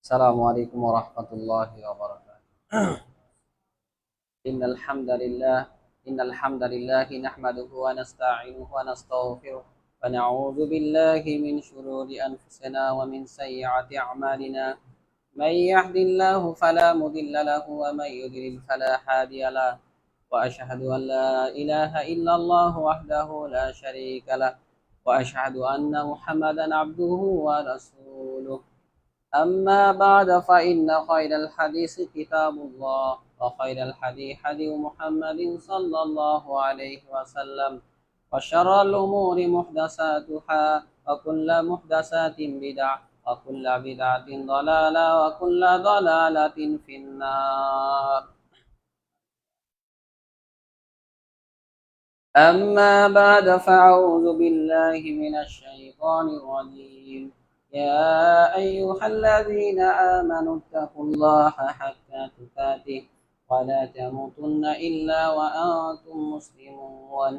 السلام عليكم ورحمة الله وبركاته. إن الحمد لله نحمده ونستعينه ونستغفره ونعوذ بالله من شرور أنفسنا ومن سيئات أعمالنا. من يهد الله فلا مضل له ومن يضلل فلا هادي له. وأشهد أن لا إله إلا الله وحده لا شريك له، وأشهد أن محمدا عبده ورسوله. أما بعد فإن خير الحديث كتاب الله، وخير الحديث حديث محمد صلى الله عليه وسلم، وشر الأمور محدثاتها، وكل محدثات بدعة، وكل بدعة ضلالة، وكل ضلالة في النار. أما بعد فأعوذ بالله من الشيطان الرجيم. يا أيها الذين آمنوا اتقوا الله حق تقاته ولا تموتن إلا وأنتم مسلمون.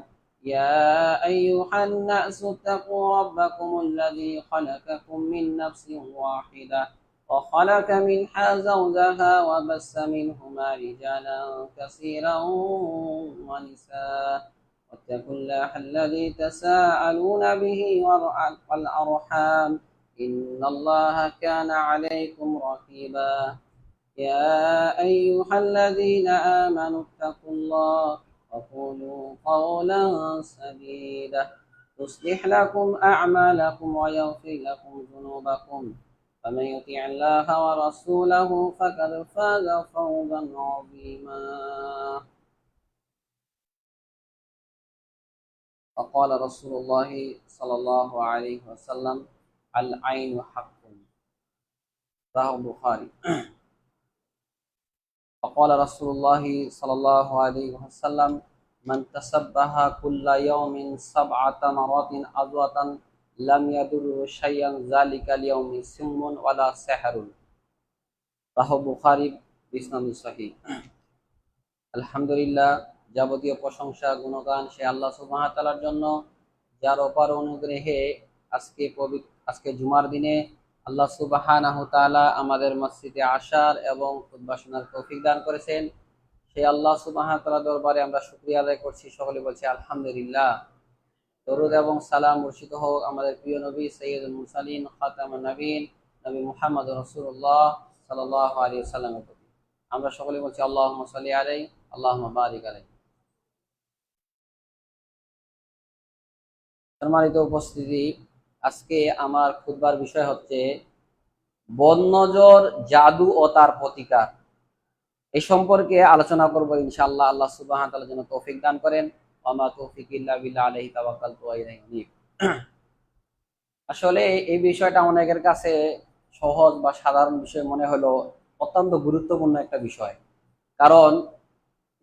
يا أيها الناس اتقوا ربكم الذي خلقكم من نفس واحدة وخلق منها زوجها وبث منهما رجالا كثيرا ونساء. واتقوا الله الذي تساءلون به والأرحام، إن الله كان عليكم رقيبا. يا أيها الذين آمنوا اتقوا الله وقولوا قولا سديدا يصلح لكم أعمالكم ويغفر لكم ذنوبكم، فمن يطع الله ورسوله فقد فاز فوزا عظيما. وقال رسول الله صلى الله عليه وسلم: العين حق. رواه البخاري. وقال رسول الله صلى الله عليه وسلم: من تسبح كل يوم 7 مرات عدوة لم يضر شيئا ذلك اليوم سم ولا سحر. رواه البخاري بإسناد صحيح। আলহামদুলিল্লাহ, যাবতীয় প্রশংসা গুণগান সে আল্লাহ সুবহানাহু ওয়া তাআলার জন্য, যার অপার অনুগ্রহে আজকে জুমার দিনে আল্লাহ সুবহানাহু ওয়া তাআলা আমাদের মসজিদে আসার এবং খুতবা শোনার তৌফিক দান করেছেন। সেই আল্লাহ সুবহানাহু ওয়া তাআলার দরবারে আমরা শুকরিয়া আদায় করছি, সকলে বলছি আলহামদুলিল্লাহ। দরুদ এবং সালাম বর্ষিত হোক আমাদের প্রিয় নবী সাইয়্যিদুল মুরসালিন খাতামুন নবীন নবী মুহাম্মদ রাসূলুল্লাহ সাল্লাল্লাহু আলাইহি ওয়াসাল্লামের প্রতি। আমরা সকলে বলছি আল্লাহুম্মা সাল্লি আলাইহি আল্লাহুম্মা বারিক আলাইহি। সম্মানিত উপস্থিতি, আজকে আমার খুতবার বিষয় হচ্ছে বদনজর, জাদু ও তার প্রতিকার। এই সম্পর্কে আলোচনা করব ইনশাআল্লাহ। আল্লাহ সুবহানাহু ওয়া তাআলা যেন তৌফিক দান করেন। ওয়া মা তৌফিক ইল্লা বিল্লাহ, আলাইহি তাওয়াক্কালতু ওয়া ইলাইহি উনীব। আসলে এই বিষয়টা অনেকের কাছে সহজ বা সাধারণ বিষয় মনে হলো অত্যন্ত গুরুত্বপূর্ণ একটা বিষয়। কারণ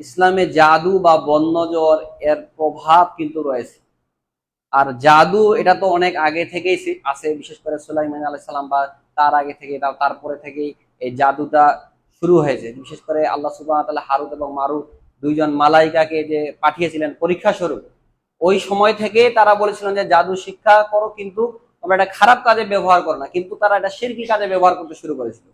ইসলামে জাদু বা বদনজর এর প্রভাব কিন্তু রয়েছে। আর জাদু এটা তো অনেক আগে থেকেই আছে, বিশেষ করে সুলাইমান আলাইহিস সালাম বা তার আগে থেকে, তারপরে থেকেই এই জাদুটা শুরু হয়েছে। বিশেষ করে আল্লাহ সুবহানাহু ওয়া তাআলা হারুত এবং মারুত দুইজন মালাইকাকে যে পাঠিয়েছিলেন পরীক্ষা স্বরূপ, ওই সময় থেকে তারা বলেছিলেন যে জাদু শিক্ষা করো, কিন্তু তোমরা এটা খারাপ কাজে ব্যবহার করো না, কিন্তু তারা এটা শিরকি কাজে ব্যবহার করতে শুরু করেছিল।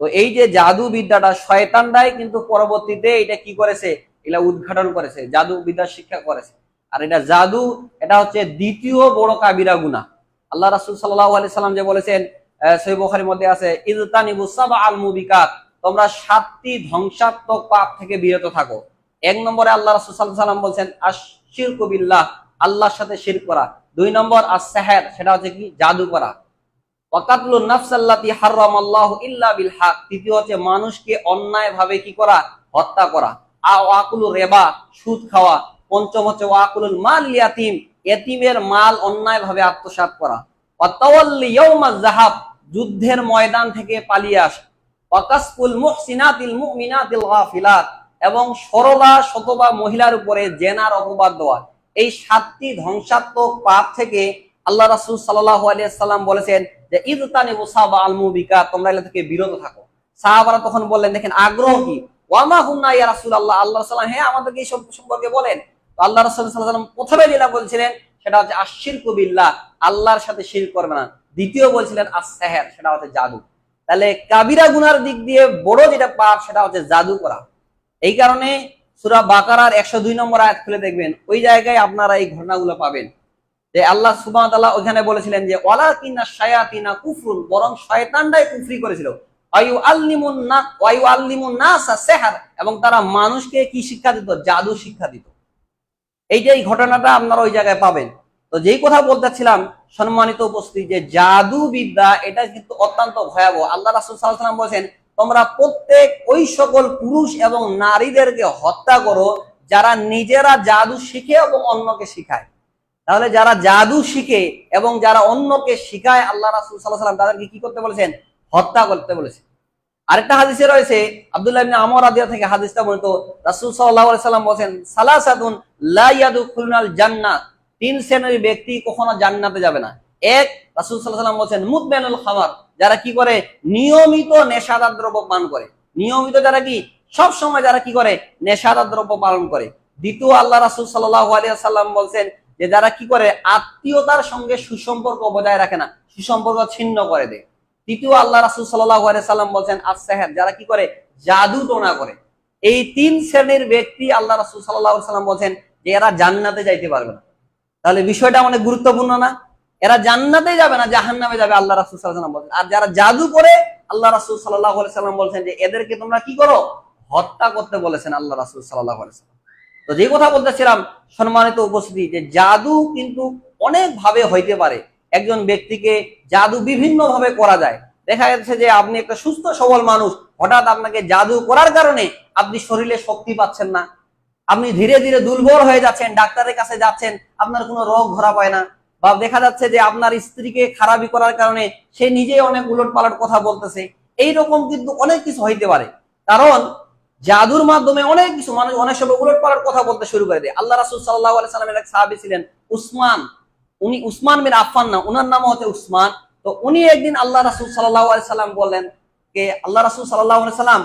তো এই যে জাদু বিদ্যাটা শয়তানরাই কিন্তু পরবর্তীতে এটা কি করেছে, এটা উদ্ঘাটন করেছে, জাদু বিদ্যা শিক্ষা করেছে। আর এটা জাদু, এটা হচ্ছে দ্বিতীয় বড় কাবিরা গুনাহ। আল্লাহ রাসূল সাল্লাল্লাহু আলাইহি সাল্লাম যে বলেছেন, সহিহ বুখারীর মধ্যে আছে, ইজতানিবু সাবআল মুবিকাত, তোমরা 7টি ধ্বংসাত্মক পাপ থেকে বিরত থাকো। এক নম্বরে আল্লাহ রাসূল সাল্লাল্লাহু আলাইহি সাল্লাম বলেছেন আশ-শিরকু বিল্লাহ, আল্লাহর সাথে শিরক করা। 2 নম্বর আস-সিহর, সেটা হচ্ছে কি, জাদু করা। ওয়াকাতলুন নাফসাল্লাতী হারামাল্লাহু ইল্লা বিল হক, তৃতীয় হচ্ছে মানুষকে অন্যায়ভাবে কি করা, হত্যা করা। ওয়াকুলুর রিবা, সুদ খাওয়া। পঞ্চম হচ্ছে ওয়াকুলুল মাল ইয়াতীম, এতিমের মাল অন্যায়ভাবে আত্মসাৎ করা। ওয়াতাওয়াল্লি ইয়াউমাজ যাহাব, যুদ্ধের ময়দান থেকে পালিয়ে আসা। ওয়াকাসফুল মুহসিনাতিল মুমিনাতিল গাফিলাত, এবং সরলা শতবা মহিলার উপরে জেনার অপবাদ দেওয়া। এই 7টি ধ্বংসাত্মক পাপ থেকে আল্লাহ রাসূল সাল্লাল্লাহু আলাইহি সাল্লাম বলেছেন যে ইজতানিবু সাবআল মুবিকাত, তোমরা এগুলো থেকে বিরত থাকো। সাহাবারা তখন বললেন, দেখেন আগ্রহ কি, ওয়ামা হুন্না ইয়া রাসূলুল্লাহ, আল্লাহ সাল্লাল্লাহু, হ্যাঁ আমাদেরকে এই সব সম্পর্কে বলেন। তো আল্লাহ রাসূল সাল্লাল্লাহু আলাইহি ওয়াসাল্লাম প্রথমে যেটা বলছিলেন সেটা হচ্ছে আশ-শিরকু বিল্লাহ, আল্লাহর সাথে শিরক করবে না। দ্বিতীয় বলছিলেন আস-সিহর, সেটা হচ্ছে জাদু। তাহলে কাবিরা গুনার দিক দিয়ে বড় যেটা পাপ সেটা হচ্ছে জাদু করা। এই কারণে সূরা বাকারার 102 নম্বর আয়াত খুলে দেখবেন, ওই জায়গায় আপনারা এই ঘটনাগুলো পাবেন যে আল্লাহ সুবহানাহু ওয়া তাআলা ওখানে বলেছিলেন যে ওয়ালাকিন্না শায়াতিনা কুফরুন, বরং শয়তানরাই কুফরি করেছিল, ওয়ায়ুআল্লিমুন নাসা সিহর, এবং তারা মানুষকে কি শিক্ষা দিত? জাদু শিক্ষা দিত। এইটাই ঘটনাটা আপনারা ওই জায়গায় পাবেন। তো যেই কথা বলতেছিলাম সম্মানিত উপস্থিতি, যে জাদু বিদ্যা এটা কিন্তু অত্যন্ত ভয়াবহ। আল্লাহ রাসূল সাল্লাল্লাহু আলাইহি ওয়াসাল্লাম বলেছেন, তোমরা প্রত্যেক ওই সকল পুরুষ এবং নারীদেরকে হত্যা করো যারা নিজেরা জাদু শিখে এবং অন্যকে শিখায়। তাহলে যারা জাদু শিখে এবং যারা অন্যকে শিখায়, আল্লাহ রাসূল সাল্লাল্লাহু আলাইহি ওয়াসাল্লাম তাদেরকে কি করতে বলেছেন? হত্যা করতে বলেছেন। আরেকটা হাদিসে রয়েছে, আব্দুল্লাহ ইবনে আমর রাদিয়াল্লাহু থেকে হাদিসটা বর্ণিত, রাসূল সাল্লাল্লাহু আলাইহি ওয়াসাল্লাম বলেন, সালাসাতুন লা ইয়াদখুলুনাল জান্নাহ, তিন শ্রেণীর ব্যক্তি কখনো জান্নাতে যাবে না। এক, রাসূল সাল্লাল্লাহু আলাইহি ওয়াসাল্লাম বলেন, মুদমিনুল খামার, যারা কি করে? নিয়মিত নেশাদার দ্রব্য পান করে। নিয়মিত যারা কি? সব সময় যারা কি করে? নেশাদার দ্রব্য পালন করে। দ্বিতীয়, আল্লাহ রাসূল সাল্লাল্লাহু আলাইহি ওয়াসাল্লাম বলেন যে যারা কি করে? আত্মীয়তার সঙ্গে সুসম্পর্ক বজায় রাখে না, সুসম্পর্ক ছিন্ন করে দেয়। তৃতীয়, আল্লাহ রাসূল সাল্লাল্লাহু আলাইহি সাল্লাম বলেন আস-সিহর, যারা কি করে? জাদু টোনা করে। এই তিন শ্রেণীর ব্যক্তি আল্লাহ রাসূল সাল্লাল্লাহু আলাইহি সাল্লাম বলেন যে এরা জান্নাতে যাইতে পারবে না। তাহলে বিষয়টা অনেক গুরুত্বপূর্ণ না? এরা জান্নাতে যাবে না, জাহান্নামে যাবে, আল্লাহ রাসূল সাল্লাল্লাহু আলাইহি সাল্লাম বলেন। আর যারা জাদু করে, আল্লাহ রাসূল সাল্লাল্লাহু আলাইহি সাল্লাম বলেন যে এদেরকে তোমরা কি করো? হত্যা করতে বলেছেন আল্লাহ রাসূল সাল্লাল্লাহু আলাইহি সাল্লাম। তো যে কথা বলতেছিলাম সম্মানিত উপস্থিতি, যে জাদু কিন্তু অনেক ভাবে হইতে পারে। একজন ব্যক্তিকে জাদু বিভিন্ন ভাবে করা যায়। দেখা যাচ্ছে যে আপনি একটা সুস্থ সবল মানুষ, হঠাৎ আপনাকে জাদু করার কারণে আপনি শরীরে শক্তি পাচ্ছেন না, আপনি ধীরে ধীরে দুর্বল হয়ে যাচ্ছেন, ডাক্তারের কাছে যাচ্ছেন, আপনার কোনো রোগ ধরা পায় না। বা দেখা যাচ্ছে যে আপনার স্ত্রীকে খারাপি করার কারণে সে নিজেই অনেক উলট পালট কথা বলতেছে। এইরকম কিন্তু অনেক কিছু হইতে পারে, কারণ জাদুর মাধ্যমে অনেক কিছু মানুষ অনেক সময় উলট পালট কথা বলতে শুরু করে দেয়। আল্লাহ রাসূল সাল্লাল্লাহু আলাইহি সাল্লামের এক সাহাবী ছিলেন উসমান, উনি উসমান বিন আফফান না, উনার নাম হচ্ছে উসমান। তো উনি একদিন আল্লাহ রাসূল সাল্লাল্লাহু আলাইহি সাল্লাম বললেন যে আল্লাহ রাসূল সাল্লাল্লাহু আলাইহি সাল্লাম,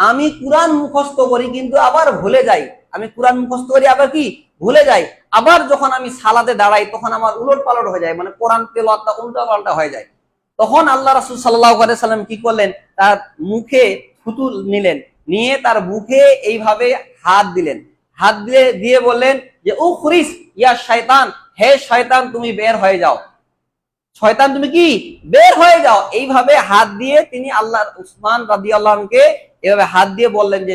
আমি কুরআন মুখস্থ করি কিন্তু আবার ভুলে যাই। আমি কুরআন মুখস্থ করি আবার কি ভুলে যাই। আবার যখন আমি সালাতে দাঁড়াই তখন আমার উলট পালট হয়ে যায়, মানে কোরআন তেলাওয়াতটা উল্টা পাল্টা হয়ে যায়। তখন আল্লাহ রাসূল সাল্লাল্লাহু আলাইহি সাল্লাম কি করলেন? তার মুখে থুতু নিলেন, নিয়ে তার মুখে এইভাবে হাত দিলেন। হাত দিয়ে বললেন যে উখরিস ইয়া শয়তান, হে শয়তান তুমি বের হয়ে যাও, শয়তান তুমি কি বের হয়ে যাও। এইভাবে হাত দিয়ে তিনি আল্লাহ উসমান রাদিয়াল্লাহু আনহুকে এভাবে হাত দিয়ে বললেন যে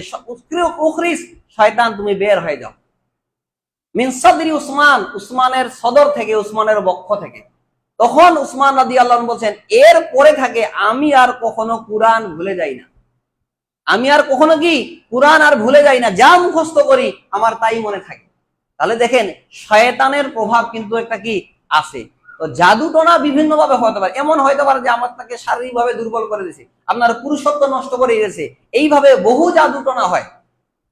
উখরিস, শয়তান তুমি বের হয়ে যাও। মিন সাদরি উসমান, উসমানের সদর থেকে, উসমানের বক্ষ থেকে। তখন উসমান রাদিয়াল্লাহু আনহু বলছেন, এর পরে থাকে আমি আর কখনো কুরআন ভুলে যাই না, আমি আর কখনো কি কুরআন আর ভুলে যাই না, যা মুখস্থ করি আমার তাই মনে থাকে। তাহলে দেখেন শয়তানের প্রভাব কিন্তু একটা কি আছে। তো জাদু টোনা বিভিন্ন ভাবে হতে পারে। এমন হতে পারে যে আমার তাকে শারীরিক ভাবে দুর্বল করে দিয়েছে, আপনার পুরুষত্ব নষ্ট করে দিয়েছে, এইভাবে বহু জাদু টোনা হয়।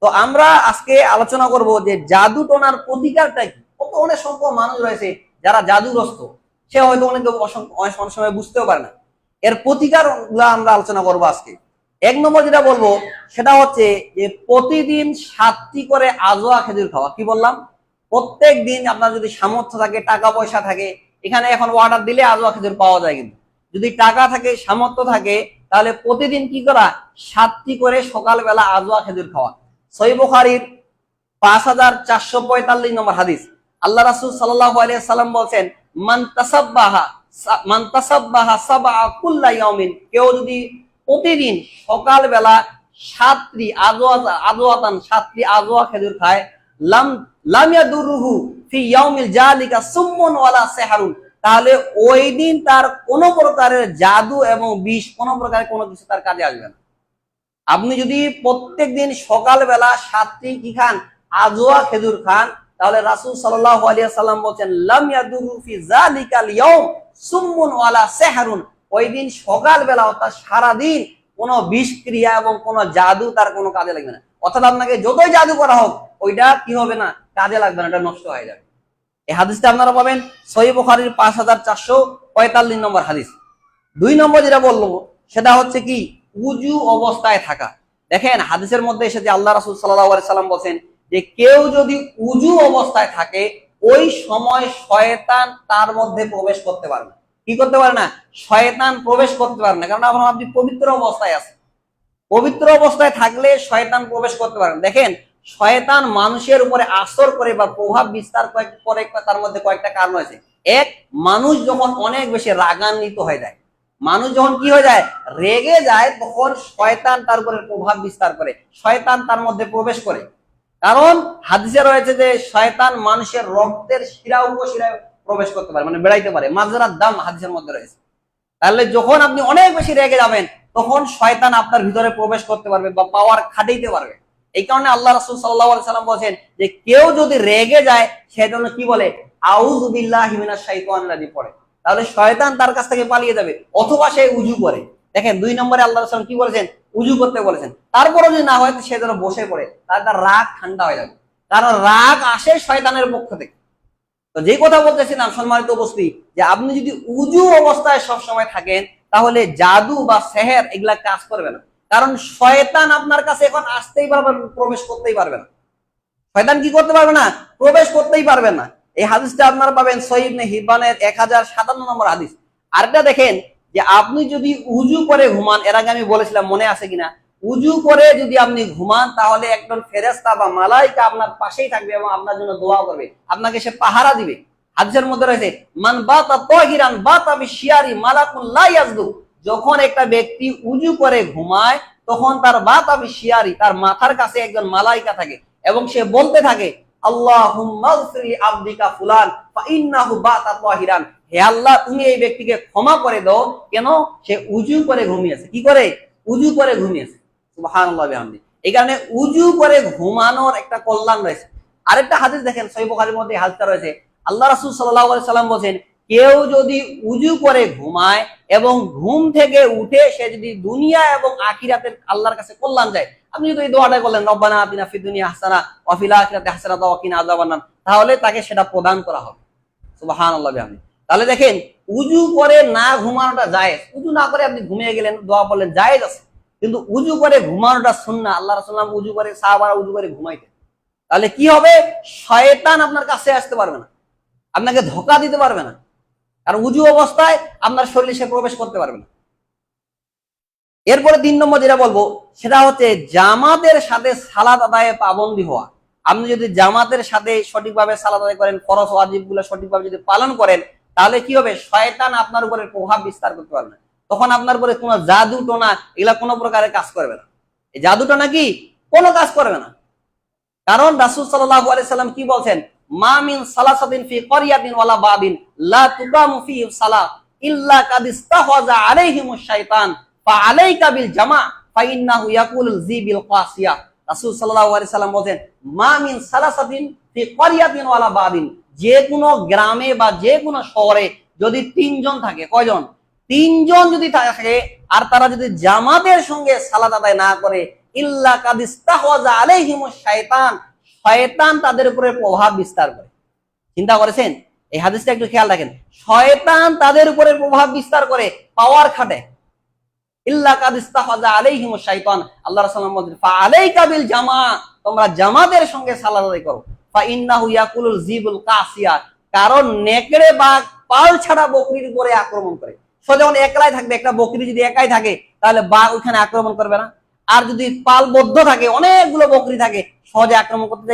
তো আমরা আজকে আলোচনা করব যে জাদু টোনার প্রতিকারটা কি। কত অনেক সংখ্যক মানুষ রয়েছে যারা জাদুগ্রস্ত, সে হয়তো অনেক সময় বুঝতেও পারে না। এর প্রতিকার গুলো আমরা আলোচনা করবো আজকে। এক নম্বর যেটা বলবো সেটা হচ্ছে যে প্রতিদিন 7টি করে আজোয়া খেজুর খাওয়া। কি বললাম? প্রত্যেক দিন আপনার যদি সামর্থ্য থাকে, টাকা পয়সা থাকে, এখানে এখন অর্ডার দিলে আজোয়া খেজুর পাওয়া যায়, কিন্তু যদি টাকা থাকে, সামর্থ্য থাকে, তাহলে প্রতিদিন কি করা? 7টি করে সকালবেলা আজোয়া খেজুর খাওয়া। সহিহ বুখারীর 5445 নম্বর হাদিস, আল্লাহ রাসূল সাল্লাল্লাহু আলাইহি সাল্লাম বলেন, মান তাসাব্বাহা সাবআ কুল্লা ইয়াউমিন, কেউ যদি প্রতিদিন সকালবেলা 7টি আজওয়া খেজুর খায়, লাম ইয়াদুরুহু ফি ইয়াউমিল জালিকা সুম্মুন ওয়ালা সিহরুন, তাহলে ওই দিন তার কোন প্রকারের জাদু এবং বিষ, কোন প্রকারের কোনো কিছু তার কাজে আসবে না। আপনি যদি প্রত্যেকদিন সকালবেলা 7টি কি খান? আজওয়া খেজুর খান, তাহলে রাসূল সাল্লাল্লাহু আলাইহি সাল্লাম বলেন, লাম ইয়াদুরু ফি যালিকাল ইয়াউম সুম্মুন ওয়ালা সিহরুন, ওই দিন সকালবেলা অর্থাৎ সারা দিন কোনো বিষ ক্রিয়া এবং কোনো জাদু তার কোনো কাজে লাগবে না। অর্থাৎ আপনাকে যতই জাদু করা হোক ওইটা কি হবে না? কাজে লাগবে না, এটা নষ্ট হয়ে যাবে। এই হাদিসটা আপনারা পাবেন সহিহ বুখারীর 5445 নম্বর হাদিস। 2 নম্বর যেটা বলবো সেটা হচ্ছে কি? উযু অবস্থায় থাকা। দেখেন হাদিসের মধ্যে এসেছে আল্লাহ রাসূল সাল্লাল্লাহু আলাইহি সাল্লাম বলেন যে কেউ যদি উযু অবস্থায় থাকে ওই সময় শয়তান তার মধ্যে প্রবেশ করতে পারবে না। কি করতে পারে না, শয়তান প্রবেশ করতে পারে না, কারণ আপনি পবিত্র অবস্থায় আছেন। পবিত্র অবস্থায় থাকলে শয়তান প্রবেশ করতে পারে না। দেখেন, শয়তান মানুষের উপরে আসর করে বা প্রভাব বিস্তার করে, তার মধ্যে কয়েকটা কারণ আছে। এক, মানুষ যখন অনেক বেশি রাগান্বিত হয়ে যায়, মানুষ যখন কি হয়ে যায়, রেগে যায়, তখন শয়তান তার উপরে প্রভাব বিস্তার করে, শয়তান তার মধ্যে প্রবেশ করে। কারণ হাদিসে রয়েছে যে শয়তান মানুষের রক্তের শিরা উপশিরায় প্রবেশ করতে পারে, মানে বেড়াইতে পারে, মাজরার দাম হাদিসের মধ্যে রয়েছে। তাহলে যখন আপনি অনেক বেশি রেগে যাবেন, তখন শয়তান আপনার ভিতরে প্রবেশ করতে পারবে বা পাওয়ার খাটাইতে পারবে। এই কারণে আল্লাহ রাসূল সাল্লাল্লাহু আলাইহি সাল্লাম বলেন যে কেউ যদি রেগে যায়, সেজন্য কি বলে, আউযু বিল্লাহি মিনাশ শাইতানির রাজিম পড়ে, তাহলে শয়তান তার কাছ থেকে পালিয়ে যাবে। অথবা সে উজু করে। দেখেন 2 নম্বরে আল্লাহ রাসূল কি বলেছেন, উজু করতে বলেছেন। তারপরে যদি না হয়, সে যেন বসে পড়ে, তার রাগ ঠান্ডা হয়ে যাবে, কারণ রাগ আসে শয়তানের পক্ষ থেকে। তো যে কথা বলতেছিলাম সম্মানিত উপস্থিতি, যে আপনি যদি উজু অবস্থায় সবসময় থাকেন, তাহলে জাদু বা সেহের এগুলা কাজ করবে না, কারণ শয়তান আপনার কাছে এখন আসতেই পারবে, প্রবেশ করতেই পারবে না। শয়তান কি করতে পারবে না, প্রবেশ করতেই পারবে না। এই হাদিসটা আপনারা পাবেন সহিহ ইবনে হিব্বানের 1057 নম্বর হাদিস। আরেকটা দেখেন, যে আপনি যদি উজু করে ঘুমান, এর আগে আমি বলেছিলাম, মনে আছে কিনা, উজু করে যদি আপনি ঘুমান, তাহলে একজন ফেরেশতা বা মালাইকা আপনার পাশেই থাকবে এবং আপনার জন্য দোয়া করবে, আপনাকে সে পাহারা দিবে। হাদিসের মধ্যে রয়েছে, মান বাতা তাহিরান বাতা বিশিয়ারি মালাকুন লা ইয়াজদু। যখন একটা ব্যক্তি উজু করে ঘুমায়, তখন তার বাতা বিশিয়ারি, তার মাথার কাছে একজন মালাইকা থাকে এবং সে বলতে থাকে, আল্লাহুম্মা গফিরলি আবদিকা ফুলান ফা ইন্নাহু বাতা তাহিরান। হে আল্লাহ, তুমি এই ব্যক্তিকে ক্ষমা করে দাও, কেন, সে উজু করে ঘুমিয়েছে। কি করে, উজু করে ঘুমিয়েছে। সুবহানাল্লাহ বিহামদি। এই কারণে উজু করে ঘুমানোর একটা কল্যাণ রয়েছে। আরেকটা হাদিস দেখেন, সহিহ বুখারীর মধ্যে হাদিসটা রয়েছে। আল্লাহ রাসূল সাল্লাল্লাহু আলাইহি সাল্লাম বলেন, কেউ যদি উজু করে ঘুমায় এবং ঘুম থেকে উঠে সে যদি দুনিয়া এবং আখিরাতের আল্লাহর কাছে কল্যাণ চায়, আপনি যদি এই দোয়াটা করলেন, রব্বানা আতিনা ফিদ দুনিয়া হাসানা ওয়া ফিল আখিরাতি হাসানাতাও ওয়া কিনা আযাবান্নার, তাহলে তাকে সেটা প্রদান করা হবে। সুবহানাল্লাহ বিহামদি। তাহলে দেখেন, উজু করে না ঘুমানোটা জায়েজ। উজু না করে আপনি ঘুমিয়ে গেলেন, দোয়া বললেন, জায়েজ আছে, কিন্তু উজু করে ঘুমানোটা সুন্নাহ। আল্লাহ রাসূল উজু করে, সাহাবারা উজু করে ঘুমাইতেন। তাহলে কি হবে, শয়তান আপনার কাছে আসতে পারবে না, আপনাকে ধোঁকা দিতে পারবে না, কারণ উজু অবস্থায় আপনার শরীরে সে প্রবেশ করতে পারবে না। এরপরে 3 নম্বর যেটা বলবো, সেটা হচ্ছে জামাতের সাথে সালাত আদায়ে পাবন্দী হওয়া। আপনি যদি জামাতের সাথে সঠিকভাবে সালাত আদায় করেন, ফরজ ওয়াজিব গুলো সঠিকভাবে যদি পালন করেন, তাহলে কি হবে, শয়তান আপনার উপরে প্রভাব বিস্তার করতে পারবে না। তখন আপনার উপরে কোনো জাদু টোনা এগুলা কোনো প্রকারের কাজ করবে না। এই জাদু টোনা কি কোনো কাজ করবে না, কারণ রাসূল সাল্লাল্লাহু আলাইহি সাল্লাম কি বলছেন, মা মিন সালাসাতিন ফি ক্বরিয়াতিন ওয়ালা বাদিন লা তুকামু ফি সালাহ ইল্লা কাদ ইস্তাহওয়াযা আলাইহিমুশ শাইতান ফা আলাইকা বিল জামা ফা ইন্নাহু ইয়াকুলুল যিবিল কাসিয়া। রাসূল সাল্লাল্লাহু আলাইহি সাল্লাম বলেন, মা মিন সালাসাতিন ফি ক্বরিয়াতিন ওয়ালা বাদিন, যে কোনো গ্রামে বা যে কোনো শহরে যদি 3 জন থাকে, কয়জন, 3 জন যদি থাকে, আর তারা যদি জামাতের সঙ্গে সালাত আদায় না করে, ইল্লা কাদ ইস্তাহওয়াযা আলাইহিমুশ শাইতান, শয়তান তাদের উপরে প্রভাব বিস্তার করে। চিন্তা করেছেন, এই হাদিসটা একটু খেয়াল রাখেন, শয়তান তাদের উপরে প্রভাব বিস্তার করে, পাওয়ার খাটে। ইল্লা কাদ ইস্তাহওয়াযা আলাইহিমুশ শাইতান, আল্লাহ রাসূল বলেন, ফা আলাইকা বিল জামা, তোমরা জামাতের সঙ্গে সালাত আদায় করো। ফা ইন্নাহু ইয়াকুলুল যিবুল কাসিয়া, কারণ নেকড়ে বা পাল ছাড়া বকরির উপরে আক্রমণ করে। সে যখন একলাই থাকবে, একটা বকরি যদি একাই থাকে, তাহলে বাঘ ওইখানে আক্রমণ করবে না। আর যদি পালবদ্ধ থাকে, অনেকগুলো বকরি থাকে, সহজে আক্রমণ করতে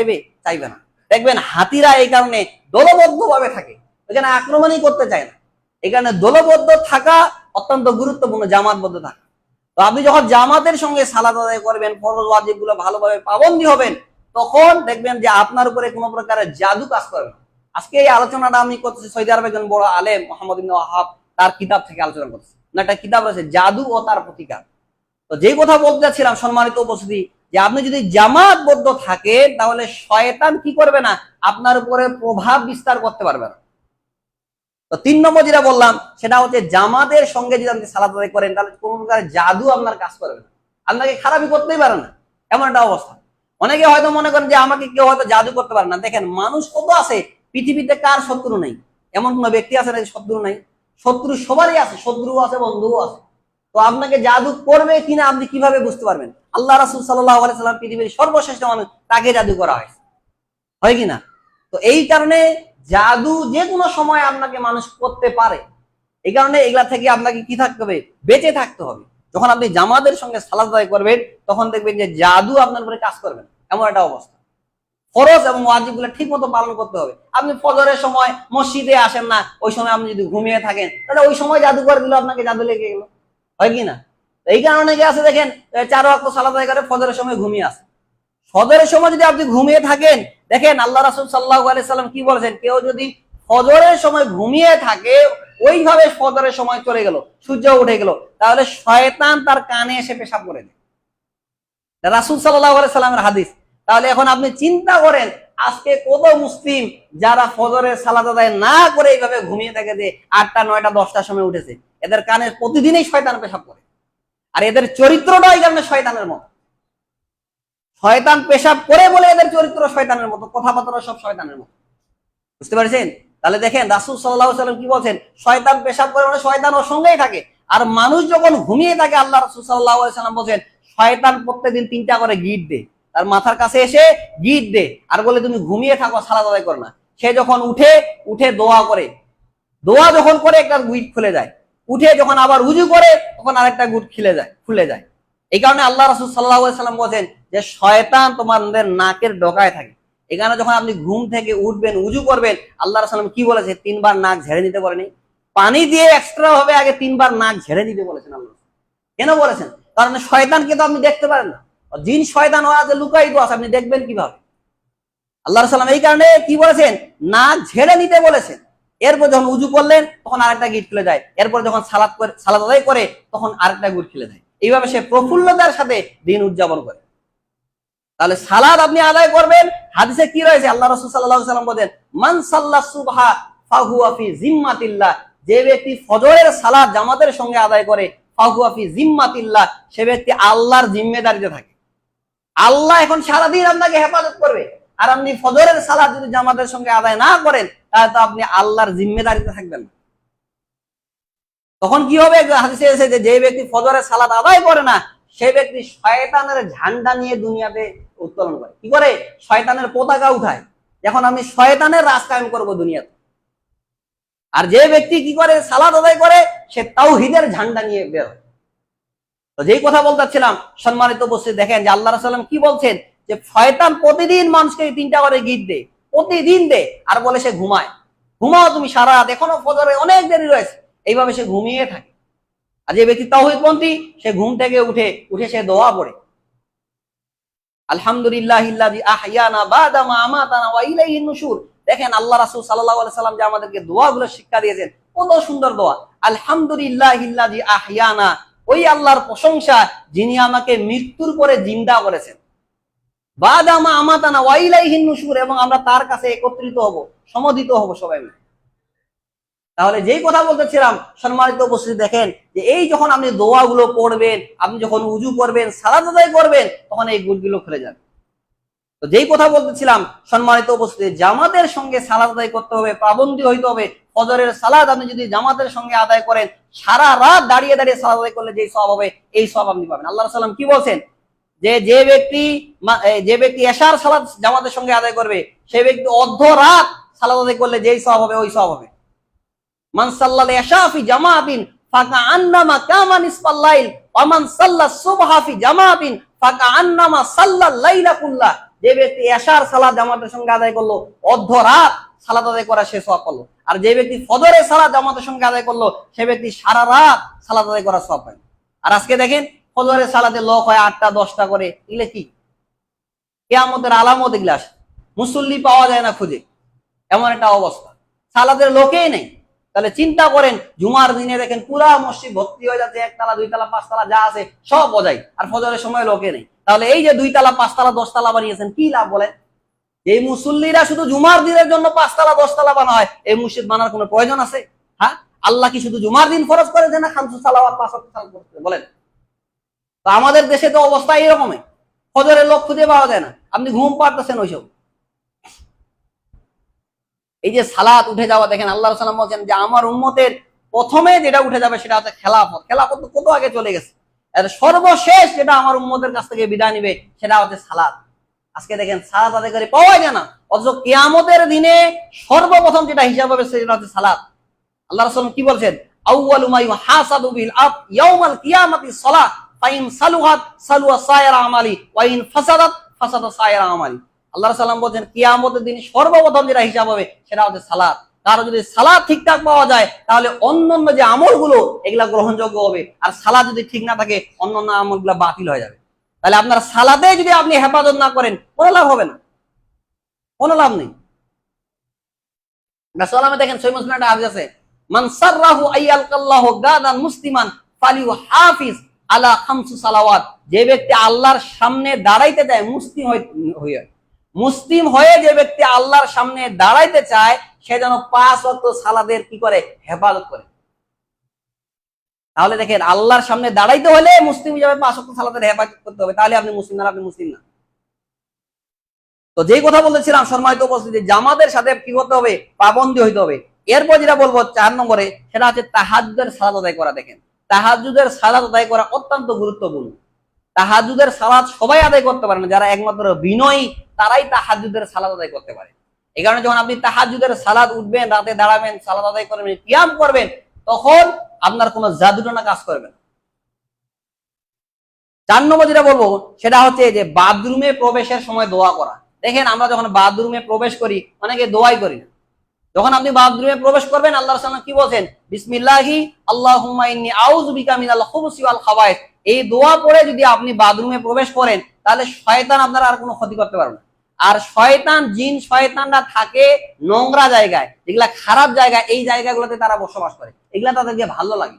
চাইবে না। দেখবেন হাতিরা এই কারণে দলবদ্ধ ভাবে থাকে, এখানে আক্রমণই করতে চায় না। এখানে দলবদ্ধ থাকা অত্যন্ত গুরুত্বপূর্ণ, জামাতবদ্ধ থাকা। তো আপনি যখন জামাতের সঙ্গে সালাত আদায় করবেন, ফরজ ওয়াজিব গুলো ভালোভাবে পাবন্দী হবেন, তখন দেখবেন যে আপনার উপরে কোনো প্রকারের জাদু কাজ করবে না। আজকে এই আলোচনাটা আমি করতেছি সৌদি আরবের একজন বড় আলেম মুহাম্মদ ইবনে ওয়াহাব, তার কিতাব থেকে আলোচনা করতেছি। না, একটা কিতাব রয়েছে, জাদু ও তার প্রতিকার। তো যেই কথা বলতে চাচ্ছিলাম সম্মানিত উপস্থিতি, যে আপনি যদি জামাতবদ্ধ থাকেন, তাহলে শয়তান কি করবে না, আপনার উপরে প্রভাব বিস্তার করতে পারবে না। তো 3 নম্বর যেটা বললাম, সেটা হচ্ছে জামাতের সঙ্গে যদি আপনি সালাত আদায় করেন, তাহলে কোন প্রকার জাদু আপনার কাজ করবে না, আপনাকে খারাপই করতেই পারে না, এমন একটা অবস্থা। অনেকে হয়তো মনে করেন যে আমাকে কেউ হয়তো জাদু করতে পারে না। দেখেন, মানুষ কত আছে পৃথিবীতে, কার শত্রু নেই? এমন কোন ব্যক্তি আছে না শত্রু নাই? শত্রু সবারই আছে, শত্রু আছে, বন্ধুও আছে। তো আপনাকে জাদু করবে কিনা আপনি কিভাবে বুঝতে পারবেন? আল্লাহ রাসূল সাল্লাল্লাহু আলাইহি সাল্লাম পৃথিবীর সর্বশ্রেষ্ঠ মানুষ, তাকে জাদু করা হয়, হয় কিনা? তো এই কারণে জাদু যে কোনো সময় আপনাকে মানুষ করতে পারে, এই কারণে এগুলা থেকে আপনাকে কি থাকতে হবে, বেঁচে থাকতে হবে। যখন আপনি জামাতের সঙ্গে সালাত আদায় করবেন তখন দেখবেন যে জাদু আপনার উপরে কাজ করবেন, এমন একটা অবস্থা। ফরজ এবং ওয়াজিব গুলো ঠিক মতো পালন করতে হবে। আপনি ফজরের সময় মসজিদে আসেন না, ওই সময় আপনি যদি ঘুমিয়ে থাকেন তাহলে ওই সময় জাদুকর গুলো আপনাকে জাদু লেগে গেল, হয় কি না? এই কারণে কি আছে দেখেন 4 ওয়াক্ত সালাত আদায় করে ফজরের সময় ঘুমিয়ে আসে। ফজরের সময় যদি আপনি ঘুমিয়ে থাকেন, দেখেন আল্লাহ রাসূল সাল্লাল্লাহু আলাইহি সাল্লাম কি বলেছেন, কেউ যদি ফজরের সময় ঘুমিয়ে থাকে, ওইভাবে ফজরের সময় চলে গেল, সূর্য উঠে গেল, তাহলে শয়তান তার কানে এসে পেশাব করে দেয়। রাসূল সাল্লাল্লাহু আলাইহি সাল্লামের হাদিস। তাহলে এখন আপনি চিন্তা করেন, আজকে কত মুসলিম যারা ফজরের সালাত আদায় না করে এইভাবে ঘুমিয়ে থাকে, যে 8টা 9টা 10টার সময় উঠেছে, এদের কানে প্রতিদিনই শয়তান পেশাব করে। আর এদের চরিত্রটা এই কারণে শয়তানের মতো, শয়তান পেশাব করে বলে এদের চরিত্র শয়তানের মতো, কথাবার্তা সব শয়তানের মতো। বুঝতে পারছেন? তাহলে দেখেন রাসূল সাল্লাল্লাহু আলাইহি সাল্লাম কি বলছেন, শয়তান পেশাব করে মানে শয়তান ওর সঙ্গেই থাকে। আর মানুষ যখন ঘুমিয়ে থাকে, আল্লাহ রাসূল সাল্লাল্লাহু আলাইহি সাল্লাম বলেন শয়তান প্রত্যেকদিন 3টা করে গিট দেয়, তার মাথার কাছে এসে গিট দেয় আর বলে তুমি ঘুমিয়ে থাকো, সালাত আদায় করো না। সে যখন উঠে দোয়া করে, দোয়া যখন করে একটা গিট খুলে যায়, উঠে যখন আবার উজু করে তখন আরেকটা গুট খুলে যায়। এই কারণে আল্লাহ রাসূল সাল্লাল্লাহু আলাইহি সাল্লাম বলেন যে শয়তান তোমাদের নাকের ডগায় থাকে। এখানে যখন আপনি ঘুম থেকে উঠবেন, উজু করবেন, আল্লাহ রাসূল কি বলেছে, 3বার নাক ঝেড়ে নিতে বলেনি, পানি দিয়ে এক্সট্রা ভাবে আগে 3বার নাক ঝেড়ে নিতে বলেছেন আল্লাহ। কেন বলেছেন? কারণ শয়তানকে তো আপনি দেখতে পারেন না, জিন শয়তান ওরা যে লুকায়িত আছে, আপনি দেখবেন কিভাবে? আল্লাহ রাসূল এই কারণে কি বলেছেন, নাক ঝেড়ে নিতে বলেছেন। এরপর যখন উজু করলেন তখন আরেকটা গিট খুলে যায়, এরপর যখন সালাত আদায় করে তখন আরেকটা গিট খুলে যায়। এইভাবে সে প্রফুল্লতার সাথে দিন উদযাপন করে। তাহলে সালাত আপনি আদায় করবেন। হাদিসে কি রয়েছে, আল্লাহ রাসূল সাল্লাল্লাহু আলাইহি সাল্লাম বলেন মান সাল্লা সুবহা ফাহুয়া ফি জিম্মাতিল্লাহ, যে ব্যক্তি ফজরের সালাত জামাতের সঙ্গে আদায় করে, ফাহুয়া ফি জিম্মাতিল্লাহ, সে ব্যক্তি আল্লাহর জিম্মেদারিতে থাকে। আল্লাহ এখন সারাদিন আপনাকে হেফাজত করবে। আর আপনি ফজরের সালাত যদি জামাতের সঙ্গে আদায় না করেন, তাহলে তো আপনি আল্লাহর জিম্মেদারিতে থাকবেন না। তখন কি হবে, হাদিসে এসেছে যে ব্যক্তি ফজরের সালাত আদায় করে না, সে ব্যক্তি শয়তানের ঝান্ডা নিয়ে দুনিয়াতে উত্তোলন করে। কি করে? শয়তানের পতাকা উঠায়, এখন আমি শয়তানের রাজ কায়েম করবো দুনিয়াতে। আর যে ব্যক্তি কি করে, সালাত আদায় করে, সে তাওহীদের ঝান্ডা নিয়ে বের হয়। তো যেই কথা বলতেছিলাম সম্মানিত উপস্থিতি, দেখেন যে আল্লাহ রাসূল কি বলছেন, যে শয়তান প্রতিদিন মানুষকে 3টা করে গিট দেয়, প্রতিদিন দেয়, আর বলে সে ঘুমায়। ঘুমাও তুমি সারা রাত, এখনো ফজরে অনেক দেরি রয়েছে, এইভাবে সে ঘুমিয়ে থাকে। আর যে ব্যক্তি তাওহীদপন্থী, সে ঘুম থেকে উঠে সে দোয়া পড়ে, আলহামদুলিল্লাহিল্লাযী আহইয়ানা বাদা মা আমাতানা ওয়া ইলাইহিন নুশুর। দেখেন আল্লাহ রাসূল সাল্লাল্লাহু আলাইহি সাল্লাম যে আমাদেরকে দোয়াগুলো শিক্ষা দিয়েছেন, কত সুন্দর দোয়া। আলহামদুলিল্লাহিল্লাযী আহইয়ানা, ওই আল্লাহর প্রশংসা যিনি আমাকে মৃত্যুর পরে জিন্দা করেছেন, বাদা মা আমাতানা ওয়া ইলাইহিন নুশুর, এবং আমরা তার কাছে একত্রিত হব, সমবেত হব সবাই মিলে। তাহলে যেই কথা বলতেছিলাম সম্মানিত উপস্থিতি, দেখেন যে এই যখন আপনি দোয়াগুলো পড়বেন, আপনি যখন উজু করবেন, সালাত আদায় করবেন, তখন এই গুটগুলো খুলে যাবে। তো যেই কথা বলতেছিলাম সম্মানিত উপস্থিতি, জামাতের সঙ্গে সালাত আদায় করতে হবে, পাবন্দী হইতে হবে। ফজরের সালাত আপনি যদি জামাতের সঙ্গে আদায় করেন, সারা রাত দাঁড়িয়ে দাঁড়িয়ে সালাত আদায় করলে যেই সওয়াব হবে, এই সওয়াব আপনি পাবেন। আল্লাহ রাসূল কি বলছেন, যে ব্যক্তি এশার সালাত জামাতের সঙ্গে আদায় করবে, সেই ব্যক্তি অর্ধ রাত সালাত আদায় করলে যেই সওয়াব হবে, ওই সওয়াব হবে। মান সাল্লাল ইশা ফি জামাতিন ফাকাআন্নামা কামা নিসফাল লাইল ওয়া মান সাল্লা সুবহা ফি জামাতিন ফাকাআন্নামা সাল্লাল লাইলা কুল্লাহ। যে ব্যক্তি ইশার সালাত জামাতের সঙ্গে আদায় করলো, অর্ধ রাত সালাত আদায় করা সে সওয়াব পেল। আর যে ব্যক্তি ফজরের সালাত জামাতের সঙ্গে আদায় করলো, সে ব্যক্তি সারা রাত সালাত আদায় করা সওয়াব পায়। আর আজকে দেখেন ফজরের সালাতে লোক হয় 8টা 10টা করে, এগুলো কি কিয়ামতের আলামত। এগুলা মুসল্লি পাওয়া যায় না খুঁজে, এমন একটা অবস্থা, সালাতের লোকেই নেই। তাহলে চিন্তা করেন, জুমার দিনে দেখেন পুরা মসজিদ ভর্তি হয়ে যাচ্ছে, 1তলা 2তলা 5তলা যা আছে সব বজায়, আর ফজরের সময় লোকে নেই। তাহলে এই যে 2তলা 5তলা 10তলা বানিয়েছেন, কি লাভ বলেন? এই মুসল্লিরা শুধু জুমার দিনের জন্য 5তলা 10তলা বানা হয়, এই মসজিদ বানার কোনো প্রয়োজন আছে? হ্যাঁ, আল্লাহ কি শুধু জুমার দিন ফরজ করেছে না খামসু সালাওয়াত 5 ওয়াক্ত সালাত করতে বলেন? তো আমাদের দেশে তো অবস্থা এরকমই, ফজরের লোক খুঁজে পাওয়া যায় না, আপনি ঘুম পাড়তেছেন ওইসব। এই যে সালাত উঠে যাওয়া, দেখেন আল্লাহ রাসূল বলেন যে আমার উম্মতের প্রথমে যেটা উঠে যাবে সেটা হচ্ছে খেলাফত। খেলাফত তো কত আগে চলে গেছে, আর সর্বশেষ যেটা আমার উম্মতের কাছ থেকে বিদায় নিবে সেটা হচ্ছে সালাত। আজকে দেখেন সালাত আদায় করে পাওয়া যায় না, অথচ কিয়ামতের দিনে সর্বপ্রথম যেটা হিসাব হবে সেটা হচ্ছে সালাত। আল্লাহ রাসূল কি বলছেন, আউয়ালু মা ইউহাসাবু বিল আব ইয়াউমাল কিয়ামাতিস সালাহ ফাইন সালুহাত সালুয়া সায়রা আমালি ওয়া ইন ফাসাদাত ফাসাদা সায়রা আমালি। আল্লাহ রাসূল সাল্লাল্লাহু আলাইহি ওয়াসাল্লাম বলেন কিয়ামতের দিন সর্বপ্রথম যেটা হিসাব হবে সেটা হচ্ছে সালাত। কারণ যদি সালাত ঠিকঠাক পাওয়া যায় তাহলে অন্যান্য যে আমলগুলো এগুলা গ্রহণযোগ্য হবে, আর সালাত যদি ঠিক না থাকে অন্যান্য আমলগুলো বাতিল হয়ে যাবে। তাহলে আপনার সালাতে যদি আপনি হেফাজত না করেন কোনো লাভ হবে না, কোনো লাভ নেই। রাসূল সাল্লাল্লাহু দেখেন সহিহ মুসলিমে একটা হাদিস আছে, মান সাররাহু আইয়ালকাল্লাহু গাদান মুসলিমান ফালিউহাফিজ আলা খামসু সালাওয়াত। যে ব্যক্তি আল্লাহর সামনে দাঁড়াইতে চায় মুসলিম হয়ে যে ব্যক্তি আল্লাহর সামনে দাঁড়াইতে চায় সে যেন 5 ওয়াক্ত সালাতের কি করে, হেফাজত করে। তাহলে দেখেন আল্লাহর সামনে দাঁড়াইতে হলে মুসলিম হিসেবে 5 ওয়াক্ত সালাতের হেফাজত করতে হবে, তাহলে আপনি মুসলিম না, আপনি মুসলিম না। তো যেই কথা বলেছিলাম সম্মানিত উপস্থিতি, জামাতের সাথে কি করতে হবে, পাবন্দী হইতে হবে। এরপর যেটা বলবো 4 নম্বরে সেটা হচ্ছে তাহাজ্জুদের সালাত আদায় করা। দেখেন তাহাজ্জুদের সালাত আদায় করা অত্যন্ত গুরুত্বপূর্ণ। তাহাজ্জুদের সালাত সবাই আদায় করতে পারে না, যারা একমাত্র বিনয়ী তারাই তাহাজ্জুদের সালাত আদায় করতে পারে। এই কারণে যখন আপনি তাহাজ্জুদের সালাত উঠবেন, রাতে দাঁড়াবেন, সালাত আদায় করবেন, কিয়াম করবেন, তখন আপনার কোনো জাদুটনা কাজ করবে না। 4 নম্বর যেটা বলবো সেটা হচ্ছে যে বাথরুমে প্রবেশের সময় দোয়া করা। দেখেন আমরা যখন বাথরুমে প্রবেশ করি অনেকে দোয়াই করি না। যখন আপনি বাথরুমে প্রবেশ করবেন আল্লাহ রাসূল কি বলেন, বিসমিল্লাহি আল্লাহুম্মা ইন্নী আউযু বিকা মিনাল খুবুসি ওয়াল খাবায়েস। এই দোয়া পড়ে যদি আপনি বাথরুমে প্রবেশ করেন তাহলে শয়তান আপনার আর কোনো ক্ষতি করতে পারবে না। আর শয়তান, জিন শয়তানরা থাকে নোংরা জায়গায়, যেগুলা খারাপ জায়গা, এই জায়গাগুলোতে তারা বসবাস করে, এগুলা তাদেরকে ভালো লাগে।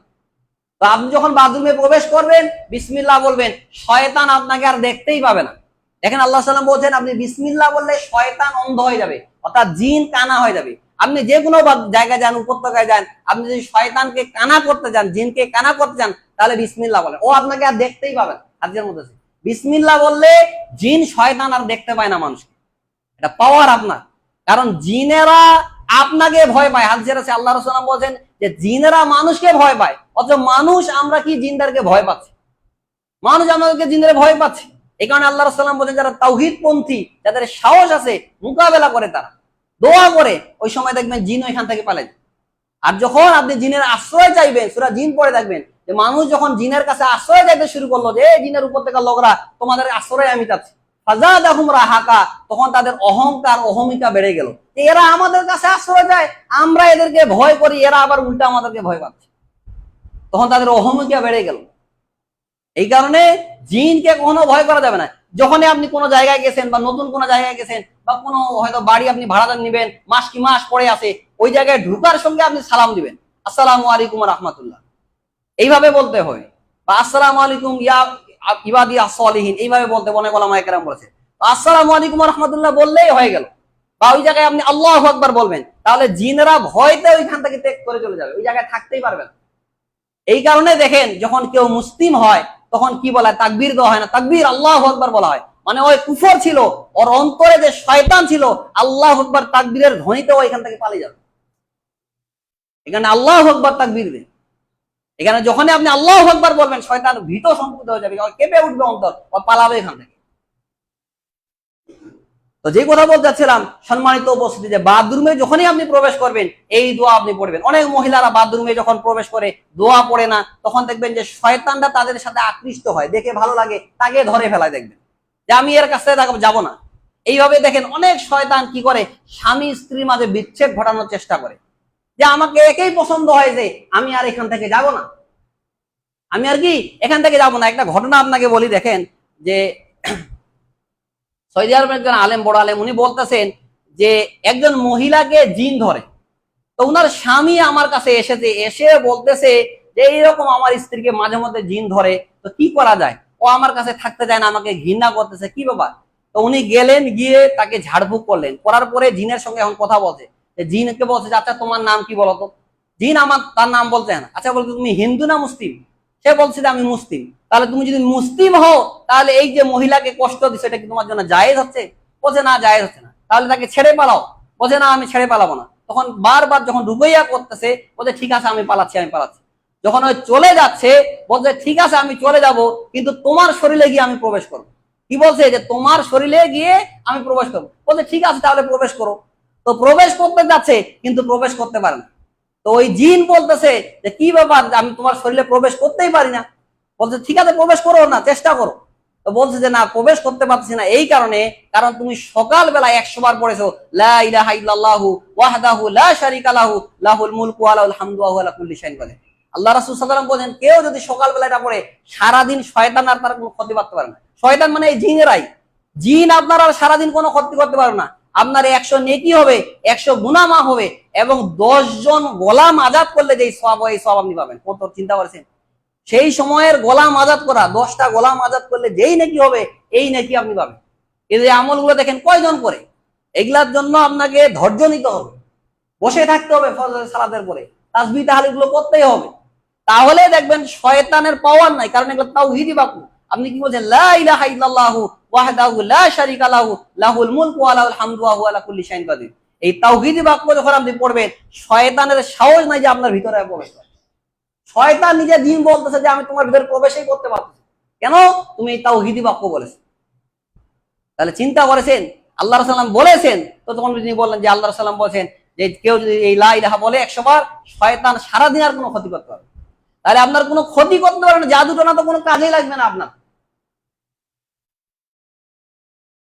তো আপনি যখন বাথরুমে প্রবেশ করবেন বিসমিল্লাহ বলবেন, শয়তান আপনাকে আর দেখতেই পাবে না। দেখেন আল্লাহ সাল্লাম বলছেন আপনি বিসমিল্লাহ বললে শয়তান অন্ধ হয়ে যাবে, অর্থাৎ জিন কানা হয়ে যাবে। আপনি যে কোনো জায়গায় যান, উপত্যকায় যান, আপনি যদি শয়তানকে কানা করতে যান, জিনকে কানা করতে যান, তাহলে বিসমিল্লাহ বলেন, ও আপনাকে আর দেখতেই পাবে না। হাদিসের মধ্যে আছে বিসমিল্লাহ বললে জিন শয়তান আর দেখতে পায় না মানুষকে। এটা পাওয়ার আপনার, কারণ জিনেরা আপনাকে ভয় পায়। হাদিসের আছে আল্লাহ রাসূল বলেন যে জিনেরা মানুষকে ভয় পায়, অথচ মানুষ আমরা কি জিনদেরকে ভয় পাচ্ছি, মানুষ আমাদেরকে জিনদের ভয় পাচ্ছে। এই কারণে আল্লাহ রাসূল বলেন যারা তাওহীদ পন্থী, যাদের সাহস আছে, মোকাবেলা করে, তারা দোয়া করে, ওই সময় দেখবেন জিন ওইখান থেকে পালায় যায়। আর যখন আপনি জিনের আশ্রয় চাইবেন, সূরা জিন পড়ে দেখবেন যে মানুষ যখন জিনের কাছে আশ্রয় চাইতে শুরু করলো, যে জিনের উপর থেকে লোকরা তোমাদের আশ্রয় আমি চাচ্ছি, ফাযাদাহুম রাহাকা, তখন তাদের অহংকার অহমিকা বেড়ে গেল। এরা আমাদের কাছে আশ্রয় চায়, আমরা এদেরকে ভয় করি, এরা আবার উল্টা আমাদেরকে ভয় পাচ্ছে, তখন তাদের অহমিকা বেড়ে গেল। এই কারণে জিনকে কখনো ভয় করা যাবে না। যখনই আপনি কোনো জায়গায় গেছেন বা নতুন কোনো জায়গায় গেছেন বা কোনো হয়তো বাড়ি আপনি ভাড়া নিবেন, মাস কি মাস পরে আছে, ওই জায়গায় ঢুকার সঙ্গে আপনি সালাম দিবেন, আসসালামু আলাইকুম ওয়া রাহমাতুল্লাহ, এইভাবে বলতে হয়। বা আসসালামু আলাইকুম ইয়া ইবাদি আস-সালিহিন, এইভাবে বলতে অনেক ওলামায়ে কেরাম বলেছে। আসসালামু আলাইকুম ওয়া রাহমাতুল্লাহ বললেই হয়ে গেল। বা ওই জায়গায় আপনি আল্লাহু আকবার বলবেন, তাহলে জিনেরা ভয়তে ওইখান থেকে ত্যাগ করে চলে যাবে, ওই জায়গায় থাকতেই পারবে না। এই কারণে দেখেন যখন কেউ মুসলিম হয় তখন কি বলা হয়, তাকবীর দেওয়া হয় না, তাকবীর আল্লাহু আকবার বলা হয়। মানে ওই কুফর ছিল, ওর অন্তরে যে শয়তান ছিল, আল্লাহু আকবার তাকবীরের ধ্বনিতে ওইখান থেকে পালিয়ে যাবে। এখানে আল্লাহু আকবার তাকবীর দেন, এখানে যখনই আপনি আল্লাহু আকবার বলবেন শয়তান ভীত সন্ত্রস্ত হয়ে যাবে, কেঁপে উঠবে অন্তর, ও পালাবে এখান থেকে। তো যে কথা বলতে চাচ্ছিলাম সম্মানিত উপস্থিতি, যে বাথরুমে যখনই আপনি প্রবেশ করবেন এই দোয়া আপনি পড়বেন। অনেক মহিলারা বাথরুমে যখন প্রবেশ করে দোয়া পড়ে না, তখন দেখবেন যে শয়তানরা তাদের সাথে আকৃষ্ট হয়, দেখে ভালো লাগে, তাকে ধরে ফেলায়, দেখবেন যে আমি এর কাছে যাব না। এইভাবে দেখেন অনেক শয়তান কি করে, স্বামী স্ত্রীর মাঝে বিচ্ছেদ ঘটানোর চেষ্টা করে, যে আমাকে একেই পছন্দ হয়, যে আমি আর এখান থেকে যাব না, আমি আর কি এখান থেকে যাব না। একটা ঘটনা আপনাকে বলি, দেখেন যে সৌদি আরবের একজন আলেম, বড় আলেম, উনি বলতেছেন যে একজন মহিলাকে জিন ধরে, তো উনার স্বামী আমার কাছে এসেছে, এসে বলতেছে যে এইরকম আমার স্ত্রীকে মাঝে মধ্যে জিন ধরে, তো কি করা যায়, ও আমার কাছে থাকতে চায় না, আমাকে ঘৃণা করতেছে, কি বাবা। তো উনি গেলেন, গিয়ে তাকে ঝাড়ফুঁক করলেন, করার পরে জিনের সঙ্গে এখন কথা বলছে, জিনকে বলছে আচ্ছা তোমার নাম কি বলতো। জিন তার নাম বলছে না, আচ্ছা বলতো তুমি হিন্দু না মুসলিম, সে বলছে যে আমি মুসলিম। তাহলে তুমি যদি মুসলিম হও তাহলে এই যে মহিলাকে কষ্ট দিচ্ছে এটা কি তোমার জন্য জায়েজ হচ্ছে? বলছে না, জায়েজ হচ্ছে না। তাহলে তাকে ছেড়ে পালাও। বলছে না, আমি ছেড়ে পালাবো না। তখন বারবার যখন রুবাইয়া করতেছে, বলছে ঠিক আছে আমি পালাচ্ছি, আমি পালাচ্ছি। যখন ওই চলে যাচ্ছে বলছে ঠিক আছে আমি চলে যাব, কিন্তু তোমার শরীরে গিয়ে আমি প্রবেশ করবো। কি বলছে, যে তোমার শরীরে গিয়ে আমি প্রবেশ করবো। বলছে ঠিক আছে তাহলে প্রবেশ করো। তো প্রবেশ করতে যাচ্ছে কিন্তু প্রবেশ করতে পারে না। তো ওই জিন বলতেছে যে কি ব্যাপার, আমি তোমার শরীরে প্রবেশ করতেই পারি না। বলছে ঠিক আছে প্রবেশ করো না, চেষ্টা করো। তো বলছে যে না, প্রবেশ করতে পারছি না এই কারণে, কারণ তুমি সকাল বেলায় 100 বার পড়েছো লা ইলাহা ইল্লাল্লাহু ওয়াহদাহু লা শারীকা লাহু লাহুল মুলকু ওয়া লাহুল হামদু ওয়া হুয়া আলা কুল্লি শাইইন কাদির। আল্লাহ রাসূল সাল্লাল্লাহু আলাইহি ওয়াসাল্লাম বলেন, কেউ যদি সকাল বেলা এটা পড়ে সারাদিন শয়তান আর তার কোনো ক্ষতি করতে পারে না। শয়তান মানে এই জিনেরাই, জিন আপনার আর সারাদিন কোনো ক্ষতি করতে পারবে না। আপনার 100 নেকি হবে, 100 গুনাহ মাফ হবে, এবং 10 জন গোলাম আজাদ করলে যেই সওয়াব হয় এই সওয়াব আপনি পাবেন। কত চিন্তা করেছেন? সেই সময়ের গোলাম আজাদ করা, 10টা গোলাম আজাদ করলে যেই নেকি হবে এই নেকি আপনি পাবেন। এই যে আমলগুলো দেখেন কয়জন করে, এগুলার জন্য আপনাকে ধৈর্য নিতে হবে, বসে থাকতে হবে ফজর সালাতের পরে, তাসবিহ তাহলিলগুলো করতেই হবে। তাহলে দেখবেন শয়তানের পাওয়ার নাই, কারণ এগুলো তাওহীদি বাক্য। আপনি কি বলছেন লা ইলাহা ইল্লাল্লাহু ওয়াহদাহু লা শারীকা লাহু লাহুল মুলকু ওয়া লাহুল হামদু ওয়া হুয়া আলা কুল্লি শাইইন কাদির। এই তাওহীদি বাক্য যখন আপনি পড়বেন, শয়তানের সাহস নাই যে আপনার ভিতরে প্রবেশ করে। শয়তান নিজে দিন বলতেছে যে আমি তোমার ভিতরে প্রবেশই করতে পারতেছি, কেন? তুমি এই তাওহীদি বাক্য বলেছো। তাহলে চিন্তা করেছেন আল্লাহ রাসূল সাল্লাল্লাহু আলাইহি ওয়াসাল্লাম বলেছেন, তো তখন তিনি বললেন যে আল্লাহ রাসূল সাল্লাল্লাহু আলাইহি ওয়াসাল্লাম বলেছেন যে কেউ যদি এই লা ইলাহা বলে 100 বার, শয়তান সারাদিন আর কোনো ক্ষতি করতে পারবে। তাহলে আপনার কোনো ক্ষতি করতে পারবে না, জাদু টোনা তো কোনো কাজেই লাগবে না আপনার।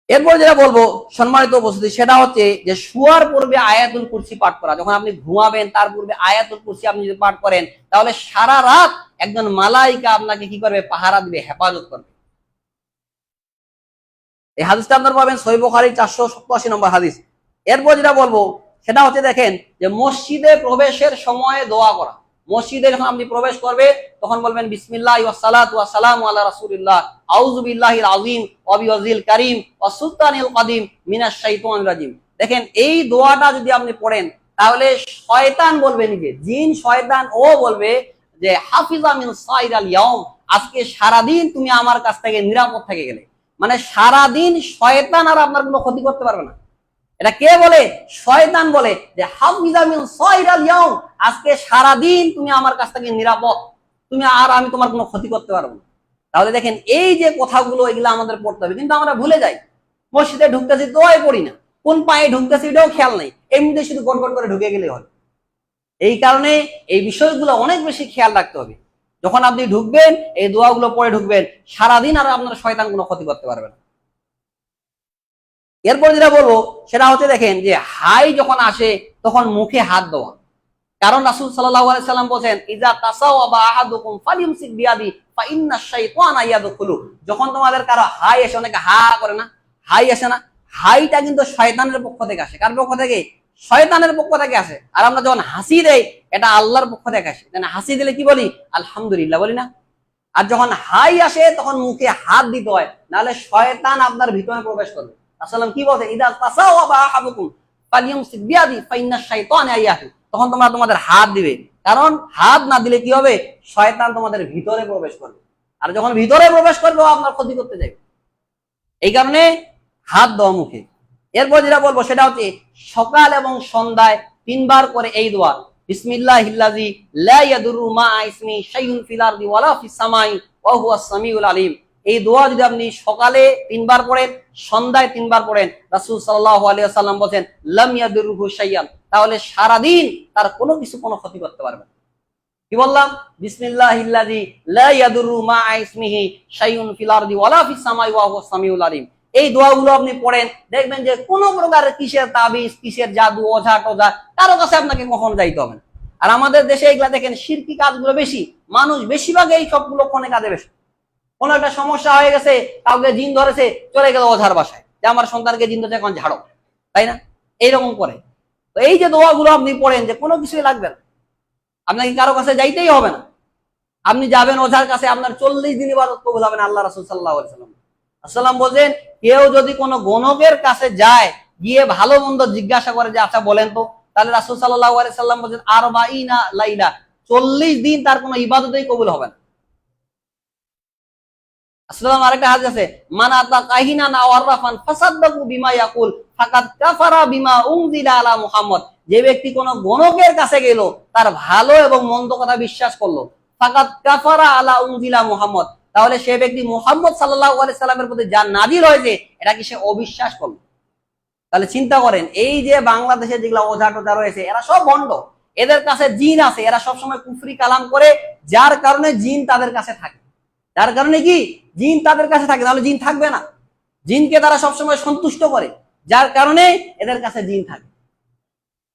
এরপর যেটা বলবো সম্মানিত উপস্থিতি, সেটা হচ্ছে যে শুয়ার পূর্বে আয়াতুল কুরসি পাঠ করা। যখন আপনি ঘুমাবেন তার পূর্বে আয়াতুল কুরসি আপনি যদি পাঠ করেন, তাহলে সারা রাত একজন মালাইকা আপনাকে কি করবে? পাহারা দিবে, হেফাজত করবে। এই হাদিসটা আপনারা পাবেন সহিহ বুখারী 487 নম্বর হাদিস। এরপর যেটা বলবো সেটা হচ্ছে দেখেন যে মসজিদে প্রবেশের সময় দোয়া করা। মসজিদে যখন আপনি প্রবেশ করবে তখন বলবেন বিসমিল্লাহি ওয়াস সালাতু ওয়াস সালামু আলা রাসূলিল্লাহ আউযু বিল্লাহিল আযীম ওয়া বিওয়াজিল কারীম ওয়া সুলতানিল কাদিম মিনাশ শাইতানির রাজিম। দেখেন এই দোয়াটা যদি আপনি পড়েন, তাহলে শয়তান বলবে, নিজে জিন শয়তান ও বলবে যে হাফিজা মিন সাইরাল ইয়াউম, আজকে সারা দিন তুমি আমার কাছ থেকে নিরাপদ থেকে গেলে। মানে সারাদিন শয়তান আর আপনার কোনো ক্ষতি করতে পারবে না। এটা কে বলে? শয়তান বলে যে হাফিজা মিন সাইরাল ইয়াউম, আজকে সারাদিন তুমি আমার কাছ থেকে নিরাপদ, তুমি আর আমি তোমার কোনো ক্ষতি করতে পারবো না। তাহলে দেখেন এই যে কথাগুলো, এগুলো আমাদের পড়তে হবে, কিন্তু আমরা ভুলে যাই। মসজিদে ঢুকতেছি দোয়াই পড়ি না, কোন পায়ে ঢুকতেছি এটাও খেয়াল নাই, এমনিতে শুধু গড়গড় করে ঢুকে গেলে হয়। এই কারণে এই বিষয়গুলো অনেক বেশি খেয়াল রাখতে হবে। যখন আপনি ঢুকবেন এই দোয়াগুলো পড়ে ঢুকবেন, সারাদিন আর আপনার শয়তান কোনো ক্ষতি করতে পারবে না। এরপর যেটা বলবো সেটা হচ্ছে দেখেন যে হাই যখন আসে তখন মুখে হাত দেওয়া। কারণ রাসূল সাল্লাল্লাহু আলাইহি সাল্লাম বলেন ইজা তাসাওয়াবা আহাদুকুম ফালিমসিক বিয়াদি ফা ইন্না শাইতানা ইয়াদখুলু। যখন তোমাদের কারো হাই আসে, অনেকে হা করে না, হাই আসে না, হাইটা কিন্তু শয়তানের পক্ষ থেকে আসে। কার পক্ষ থেকে? শয়তানের পক্ষ থেকে আসে। আর আমরা যখন হাসি দেই এটা আল্লাহর পক্ষ থেকে আসে। হাসি দিলে কি বলি? আলহামদুলিল্লাহ বলি না? আর যখন হাই আসে তখন মুখে হাত দিতে হয়, নাহলে শয়তান আপনার ভিতরে প্রবেশ করবে। রাসূলুল্লাহ কি বলছে? ইদা তাসাওয়াবা আহাদুকুম ফালিয়ুমসিক বিয়াদি ফাইন্না শাইতানা ইয়াহু। তখন তোমরা তোমাদের হাত দিবে, কারণ হাত না দিলে কি হবে? শয়তান তোমাদের ভিতরে প্রবেশ করবে, আর যখন ভিতরে প্রবেশ করবে ও আপনার ক্ষতি করতে যাবে। এই কারণে হাত দাও মুখে। এরপর যেটা বলবো সেটা হচ্ছে সকাল এবং সন্ধ্যায় 3 বার করে এই দোয়া, বিসমিল্লাহিল্লাযী লা ইয়াদুররু মা ইসমি শাইউন ফিল আরদি ওয়ালা ফিস সামাই ওয়া হুয়াস সামিউল আলিম। এই দোয়া যদি আপনি সকালে 3 বার পড়েন, সন্ধ্যায় 3 বার পড়েন, রাসূল সাল্লাল্লাহু আলাইহি ওয়াসাল্লাম বলেন লাম ইয়াদুররু শাইয়ান, তাহলে সারা দিন তার কোনো কিছু কোনো ক্ষতি করতে পারবে না। কি বললাম? বিসমিল্লাহিল্লাযী লা ইয়াদুররু মা ইসমিহি শাইউন ফিল আরদি ওয়ালা ফিস সামাই ওয়া হুয়াস সামিউল আলিম। এই দোয়াগুলো আপনি পড়েন, দেখবেন যে কোনো প্রকারের কিসের তাবিজ, কিসের জাদু, ওঝা টোঝা কারো কাছে আপনাকে কখনো যাইতে হবে না। আর আমাদের দেশে এগুলা দেখেন শিরকি কাজগুলো বেশি, মানুষ বেশিরভাগ এই সবগুলো কোনে কাজে বেশি। কোনো একটা সমস্যা হয়ে গেছে, কাউকে জিন ধরেছে, চলে গেল ওঝার বাসায় যে আমার সন্তানকে জিন ধরেছে এখন ঝাড়ো, তাই না? এইরকম করে। তো এই যে দোয়াগুলো আপনি পড়েন যে কোনো কিছুই লাগবে না, আপনাকে কারো কাছে যাইতেই হবে না। আপনি যাবেন ওঝার কাছে, আপনার 40 দিন ইবাদত কবুল হবে না। আল্লাহ রাসূল সাল্লাল্লাহু আলাইহি ওয়াসাল্লাম বলেন কেউ যদি কোনো গণকের কাছে যায়, গিয়ে ভালো মন্দ জিজ্ঞাসা করে যে আচ্ছা বলেন তো, তাহলে রাসূল সাল্লাল্লাহু আলাইহি সাল্লাম বলেন আরবাঈনা লাইলা, 40 দিন তার কোনো ইবাদতই কবুল হবে না। আসসালাম আরেকটা হাদিস আছে, মান আতা কাহিনান আও আররাফান ফাসাদদাকু বিমা ইয়াকুল ফাকাদ কাফারা বিমা উনজিলা আলা মুহাম্মদ। যে ব্যক্তি কোনো গণকের কাছে গেল, তার ভালো এবং মন্দ কথা বিশ্বাস করলো, ফাকাদ কাফারা আলা উনজিলা মুহাম্মদ, তাহলে সে ব্যক্তি মুহাম্মদ সাল্লাল্লাহু আলাইহি সাল্লামের প্রতি যা নাযিল হয়েছে এটা কি সে অবিশ্বাস করলো। তাহলে চিন্তা করেন এই যে বাংলাদেশে যেগুলা ওঝা টোঝা রয়েছে এরা সব ভণ্ড, এদের কাছে জিন আছে, এরা সবসময় কুফরি কালাম করে, যার কারণে জিন তাদের কাছে থাকে। যার কারণে কি জিন তাদের কাছে থাকে, তাহলে জিন থাকবে না। জিনকে তারা সবসময় সন্তুষ্ট করে, যার কারণে এদের কাছে জিন থাকে।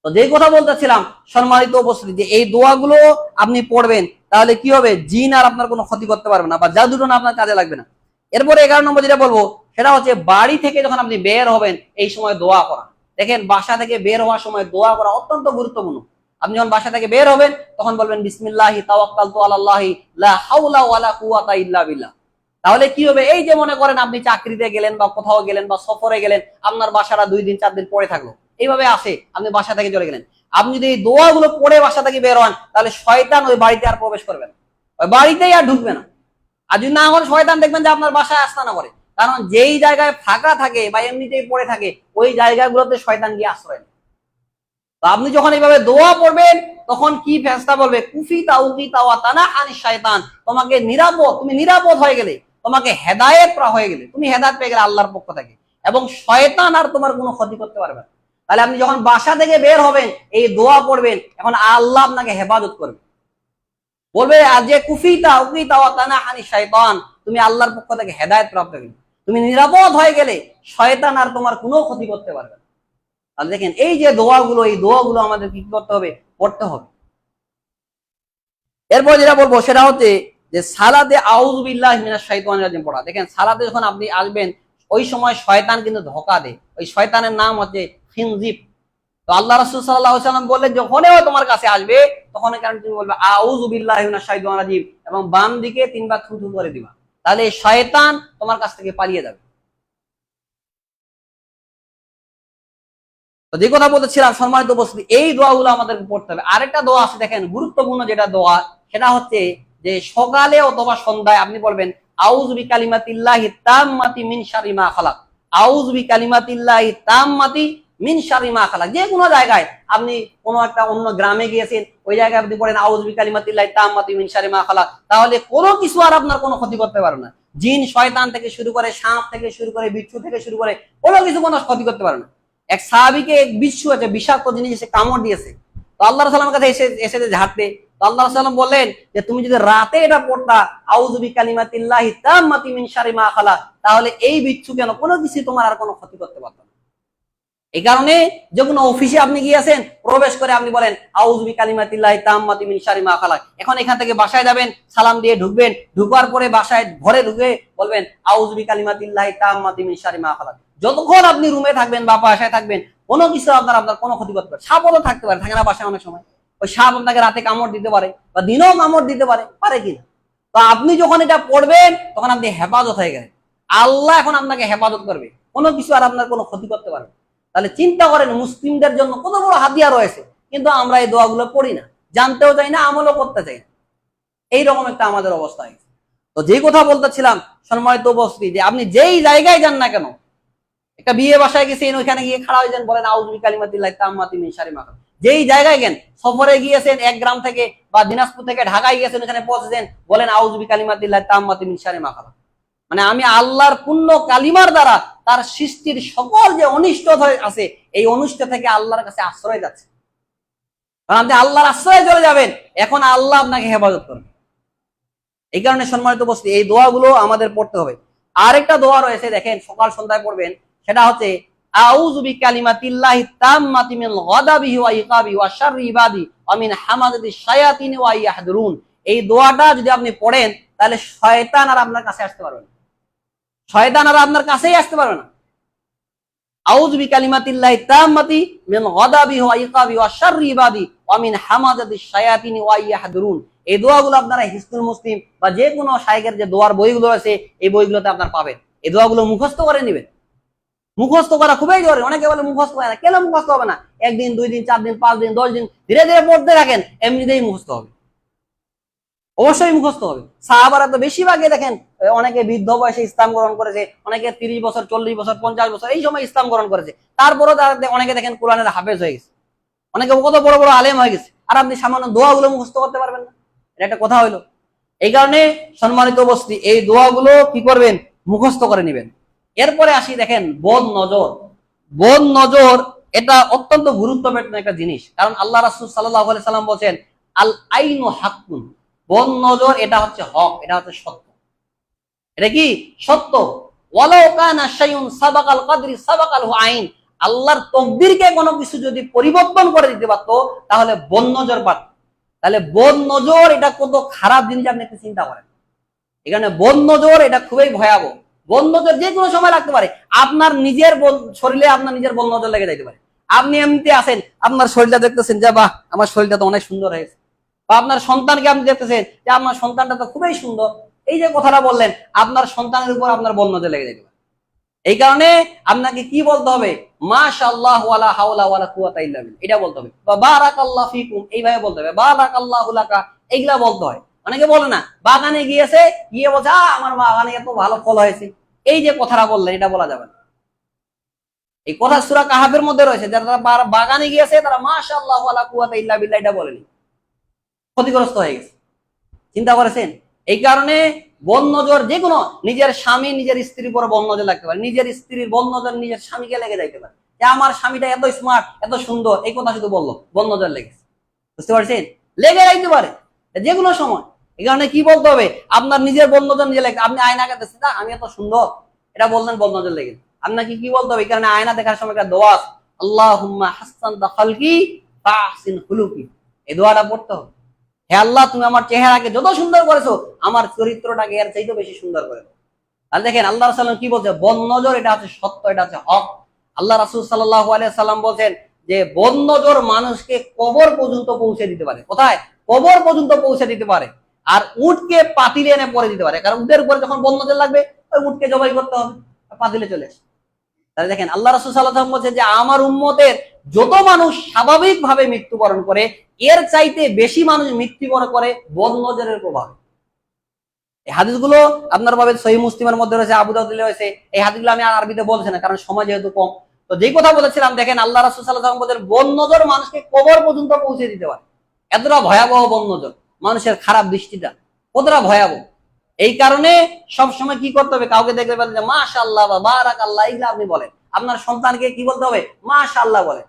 তো যেই কথা বলতেছিলাম সম্মানিত উপস্থিতি, যে এই দোয়াগুলো আপনি পড়বেন, তাহলে কি হবে, জিন আর আপনার কোনো ক্ষতি করতে পারবে না, বা জাদুটনা আপনার কাজে লাগবে না। এরপরে 11 নম্বর যেটা বলবো সেটা হচ্ছে বাড়ি থেকে যখন আপনি বের হবেন এই সময় দোয়া করা। দেখেন, বাসা থেকে বের হওয়ার সময় দোয়া করা অত্যন্ত গুরুত্বপূর্ণ। আপনি যখন বাসা থেকে বের হবেন তখন বলবেন বিসমিল্লাহি তাওয়াক্কালতু আলাল্লাহি লা হাওলা ওয়ালা কুওয়াতা ইল্লা বিল্লাহ। তাহলে কি হবে, এই যে মনে করেন আপনি চাকরিতে গেলেন বা কোথাও গেলেন বা সফরে গেলেন, আপনার বাসাটা 2 দিন 4 দিন পরে থাকলো, এইভাবে আসে, আপনি বাসা থেকে চলে গেলেন। আপনি যদি এই দোয়াগুলো পড়ে বাসা থেকে বের হন, তাহলে শয়তান ওই বাড়িতে আর প্রবেশ করবে না, ওই বাড়িতেই আর ঢুকবে না। আর যদি না হলে শয়তান দেখবেন যে আপনার বাসায় আস্তানা করে, কারণ যেই জায়গায় ফাঁকা থাকে বা এমনিতেই পড়ে থাকে ওই জায়গাগুলোতে শয়তান গিয়ে আশ্রয় নেয়। তো আপনি যখন এইভাবে দোয়া পড়বেন তখন কি ফেরেশতা বলবে, কুফি তাউকি তাওয়া তানা আনিশ শয়তান, তোমাকে নিরাপদ, তুমি নিরাপদ হয়ে গেলে, তোমাকে হেদায়েত করা হয়ে গেলে, তুমি হেদায়েত পেয়ে গেলে আল্লাহর পক্ষ থেকে, এবং শয়তান আর তোমার কোনো ক্ষতি করতে পারবে না। তাহলে আপনি যখন বাসা থেকে বের হবেন এই দোয়া পড়বেন, এখন আল্লাহ আপনাকে হেফাজত করবে, বলবে যে কুফি তাউকি তাওয়া তানা আনিশ শয়তান, তুমি আল্লাহর পক্ষ থেকে হেদায়েত প্রাপ্ত হয়ে গেলে, তুমি নিরাপদ হয়ে গেলে, শয়তান আর তোমার কোনো ক্ষতি করতে পারবে না। তাহলে দেখেন এই যে দোয়াগুলো, এই দোয়াগুলো আমাদের কি করতে হবে, পড়তে হবে। এরপর যেটা বলবো সেটা হচ্ছে যে সালাতে আউযু বিল্লাহি মিনাশ শাইতানির রাজিম পড়া। দেখেন সালাতে যখন আপনি আসবেন ওই সময় শয়তান কিন্তু ধোঁকা দেয়, ওই শয়তানের নাম হচ্ছে খিনজিব। তো আল্লাহ রাসূল সাল্লাল্লাহু আলাইহি ওয়াসাল্লাম বললেন যখনই তুমি কাছে আসবে তখন কারণ তুমি বলবে আউযু বিল্লাহি মিনাশ শাইতানির রাজিম, এবং বাম দিকে 3 বার থুথু করে দিবা, তাহলে শয়তান তোমার কাছ থেকে পালিয়ে যাবে। তো যে কথা বলতেছিলাম সম্মানিত উপস্থিতি, এই দোয়াগুলো আমাদের পড়তে হবে। আরেকটা দোয়া আছে দেখেন গুরুত্বপূর্ণ যেটা দোয়া, সেটা হচ্ছে যে সকালে অথবা সন্ধ্যায় আপনি বলবেন আউযু বিকালিমাতিল্লাহি তাম্মাতি মিন শাররি মা খালাক, আউযু বিকালিমাতিল্লাহি তাম্মাতি মিন শাররি মা খালাক। যে কোনো জায়গায় আপনি কোনো একটা অন্য গ্রামে গিয়েছেন, ওই জায়গায় আপনি পড়েন আউযু বিকালিমাতিল্লাহি তাম্মাতি মিন শাররি মা খালাক, তাহলে কোনো কিছু আর আপনার কোনো ক্ষতি করতে পারবে না। জিন শয়তান থেকে শুরু করে, সাপ থেকে শুরু করে, বিচ্ছু থেকে শুরু করে, কোনো কিছু কোনো ক্ষতি করতে পারবে না। এক সাহাবীকে এক বিচ্ছু আছে, বিষাক্ত জিনিস এসে কামড় দিয়েছে। তো আল্লাহ রাসূলের কাছে এসে ঝাড়তে, তো আল্লাহ রাসূল বললেন যে তুমি যদি রাতে এটা পড়তা আউযু বিকালিমাতিল্লাহি তাম্মাতি মিন শাররি মা খালাক, তাহলে এই বিচ্ছু কেন কোনো কিছু তোমার আর কোনো ক্ষতি করতে পারত না। এই কারণে যে কোনো অফিসে আপনি গিয়েছেন, প্রবেশ করে আপনি বলেন আউযু বিকালিমাতিল্লাহি তাম্মাতি মিন শাররি মা খালাক। এখন এখান থেকে বাসায় যাবেন, সালাম দিয়ে ঢুকবেন, ঢুকার পরে বাসায় ঘরে ঢুকে বলবেন আউযু বিকালিমাতিল্লাহি তাম্মাতি মিন শাররি মা খালাক। যতক্ষণ আপনি রুমে থাকবেন বা বাসায় থাকবেন কোনো কিছু আপনার কোনো ক্ষতি করতে পারে। সাপও থাকতে পারে, থাকে না বাসায় অনেক সময়, ওই সাপ আপনাকে রাতে কামড় দিতে পারে বা দিনেও কামড় দিতে পারে, পারে কিনা। তো আপনি যখন এটা পড়বেন তখন আপনি হেফাজত হয়ে গেলেন, আল্লাহ এখন আপনাকে হেফাজত করবে, কোনো কিছু আর আপনার কোনো ক্ষতি করতে পারবে। তাহলে চিন্তা করেন মুসলিমদের জন্য কত বড় হাতিয়ার রয়েছে, কিন্তু আমরা এই দোয়াগুলো পড়ি না, জানতেও চাই না, আমলও করতে চাই না। এইরকম একটা আমাদের অবস্থা হয়েছে। তো যেই কথা বলতেছিলাম সম্মানিত উপস্থিতি, যে আপনি যেই জায়গায় যান না কেন, একটা বিয়ে বাসায় গেছেন, ওইখানে গিয়ে খাড়া হয়ে যান, বলেন আউযু বিকালিমাতিল্লাহি তাম্মাতি মিন শাররি মা খালাক। যেই জায়গায় গেন, সফরে গিয়েছেন এক গ্রাম থেকে বা দিনাজপুর থেকে ঢাকায় গিয়েছেন, ওখানে পৌঁছেছেন, বলেন আউযু বিকালিমাতিল্লাহি তাম্মাতি মিন শাররি মা খালাক। মানে আমি আল্লাহর পূর্ণ কালিমার দ্বারা তার সৃষ্টির সকল যে অনিষ্ট আছে এই অনিষ্ট থেকে আল্লাহর কাছে আশ্রয় যাচ্ছে। কারণ আপনি আল্লাহর আশ্রয়ে চলে যাবেন, এখন আল্লাহ আপনাকে হেফাজত করবে। এই কারণে সম্মানিত উপস্থিতি এই দোয়াগুলো আমাদের পড়তে হবে। আরেকটা দোয়া রয়েছে দেখেন, সকাল সন্ধ্যায় পড়বেন, সেটা হচ্ছে আউযু বিকালিমাতিল্লাহি তাম্মাতি মিন গাদাবিহি ওয়া ইকাবিহি ওয়া শাররি ইবাদি ওয়া মিন হামাযাতিশ শায়াতিনি ওয়া ইয়াহদুরুন। এই দোয়াটা যদি আপনি পড়েন তাহলে শয়তান আর আপনার কাছে আসতে পারবে না, শয়তান আর আপনার কাছেই আসতে পারবে না। আউযু বিকালিমাতিল্লাহি তাম্মাতি মিন গাদাবিহি ওয়া ইকাবিহি ওয়া শাররি ইবাদি ওয়া মিন হামাযাতিশ শায়াতিনি ওয়া ইয়াহদুরুন। এই দোয়াগুলো আপনারা হিজতুল মুসলিম বা যে কোনো শায়খের যে দোয়ার বইগুলো আছে এই বইগুলোতে আপনারা পাবেন। এই দোয়াগুলো মুখস্থ করে নেবেন। মুখস্থ করা খুবই জরুরি। অনেকে বলে মুখস্থ হয় না, কেন মুখস্থ হবে না? 1 দিন 2 দিন 4 দিন 5 দিন 10 দিন ধীরে ধীরে পড়তে থাকেন, এমনিতেই মুখস্থ হবে, অবশ্যই মুখস্থ হবে। সাহাবারা তো বেশিরভাগই দেখেন অনেকে বৃদ্ধ বয়সে ইসলাম গ্রহণ করেছে, অনেকে 30 বছর 40 বছর 50 বছর এই সময় ইসলাম গ্রহণ করেছে, তারপরও অনেকে দেখেন কোরআনের হাফেজ হয়ে গেছে, অনেকে কত বড় বড় আলেম হয়ে গেছে, আর আপনি সামান্য দোয়াগুলো মুখস্থ করতে পারবেন না। এটা একটা কথা হইলো। এই কারণে সম্মানিত উপস্থিতি এই দোয়াগুলো কি করবেন, মুখস্থ করে নেবেন। এরপরে আসি দেখেন বদ নজর। বদ নজর এটা অত্যন্ত গুরুত্বপূর্ণ একটা জিনিস, কারণ আল্লাহ রাসূল সাল্লাল্লাহু আলাইহি সাল্লাম বলেন আল আইনু হাক্কুন, বন নজর এটা হচ্ছে হক, এটা হচ্ছে সত্য। এটা কি সত্য? ওয়ালাউ কানা শাইউন সাবাকাল কদরি সাবাকালহু আইন, আল্লাহর তকদিরকে কোনো কিছু যদি পরিবর্তন করে দিতে পারতো তাহলে বন নজর পারত। তাহলে বন নজর এটা কত খারাপ জিনিস আপনি একটু চিন্তা করেন। এখানে বন নজর এটা খুবই ভয়াবহ। বন নজর যে কোনো সময় লাগতে পারে। আপনার নিজের শরীরে আপনার নিজের বন নজর লেগে যাইতে পারে। আপনি এমনিতে আছেন, আপনার শরীরটা দেখতেছেন যে বাহ আমার শরীরটা তো অনেক সুন্দর হয়েছে, বা আপনার সন্তানকে আপনি দেখতেছেন যে আমার সন্তানটা তো খুবই সুন্দর, এই যে কথাটা বললেন আপনার সন্তানের উপর আপনার বন নজর লেগে যাইতে পারে। এই কারণে আপনাকে কি বলতে হবে? মাশাআল্লাহ ওয়ালা হাওলা ওয়ালা কুওয়াতা ইল্লা বিল্লাহ, এটা বলতে হবে। বা বারাকাল্লাহু ফিকুম, এইভাবে বলতে হবে। বারাকাল্লাহু লাকা, এইগুলা বলতে হয়। অনেকে বলে না, বাগানে গিয়েছে, গিয়ে বলছে আমার বাগানে এত ভালো ফল হয়েছে, এই যে কথাটা বললেন এটা বলা যাবে না। এই কথা সূরা কাহাফের মধ্যে রয়েছে, যারা বাগানে গিয়েছে তারা মাশাআল্লাহ ওয়ালা কুওয়াতা ইল্লা বিল্লাহ এটা বলেনি, ক্ষতিগ্রস্ত হয়ে গেছে। চিন্তা করেছেন? এই কারণে বন নজর যে কোনো, নিজের স্বামী নিজের স্ত্রীর উপর বন নজর লাগতে পারে, নিজের স্ত্রীর বন নজর নিজের স্বামীকে লেগে যাইতে পারে যে আমার স্বামীটা এত স্মার্ট এত সুন্দর, এই কথা শুধু বললো বন নজর লেগেছে। বুঝতে পারছেন? লেগে যাইতে পারে যে কোনো সময়। এই কারণে কি বলতে হবে? আপনার নিজের বন নজর নিজে লেগে, আপনি আয়নাকে দেখছেন না আমি এত সুন্দর, এটা বললেন বন নজর লেগে। আপনাকে কি বলতে হবে? এই কারণে আয়না দেখার সময় একটা দোয়া আছে, আল্লাহুম্মা হাসসানতা খালকি ফাহসিন খুলুকি, এই দোয়াটা পড়তে হবে। হে আল্লাহ, তুমি আমার চেহারাকে যত সুন্দর করেছো আমার চরিত্রটাকে এর চাইতে বেশি সুন্দর করে। তাহলে দেখেন আল্লাহ রাসূল কি বলছে? বন নজর এটা হচ্ছে সত্য, এটা হচ্ছে হক। আল্লাহ রাসূল সাল্লাল্লাহু আলাইহি সাল্লাম বলছেন যে বন নজর মানুষকে কবর পর্যন্ত পৌঁছে দিতে পারে। কোথায়? কবর পর্যন্ত পৌঁছে দিতে পারে। আর উটকে পাতিলে এনে পরে দিতে পারে, কারণ উটের উপরে যখন বন নজর লাগবে ওই উটকে জবাই করতে হবে, পাতিলে চলে আসে। তাহলে দেখেন আল্লাহ রাসূল সাল্লাল্লাহু আলাইহি ওয়াসাল্লাম বলছেন যে আমার উম্মতের যত মানুষ স্বাভাবিকভাবে মৃত্যুবরণ করে এর চাইতে বেশি মানুষ মৃত্যুবরণ করে বন নজরের প্রভাবে। এই হাদিসগুলো আপনার ভাবে সহিহ মুসলিমের মধ্যে রয়েছে, আবু দাউদে রয়েছে। এই হাদিসগুলো আমি আর আরবিতে বলছি না, কারণ সময় যেহেতু কম। তো যেই কথা বলেছিলাম, দেখেন আল্লাহ রাসূল সাল্লাল্লাহু আলাইহি ওয়াসাল্লাম বলেন বন নজর মানুষকে কবর পর্যন্ত পৌঁছে দিতে পারে। এতটা ভয়াবহ বন নজর, মানুষের খারাপ দৃষ্টিটা কতটা ভয়াবহ। এই কারণে সব সময় কি করতে হবে? কাউকে দেখলে বলেন যে মাশাআল্লাহ বা বারাকাল্লাহ, এইগুলা আপনি বলেন। আপনার সন্তানকে কি বলতে হবে? মাশাআল্লাহ বলেন।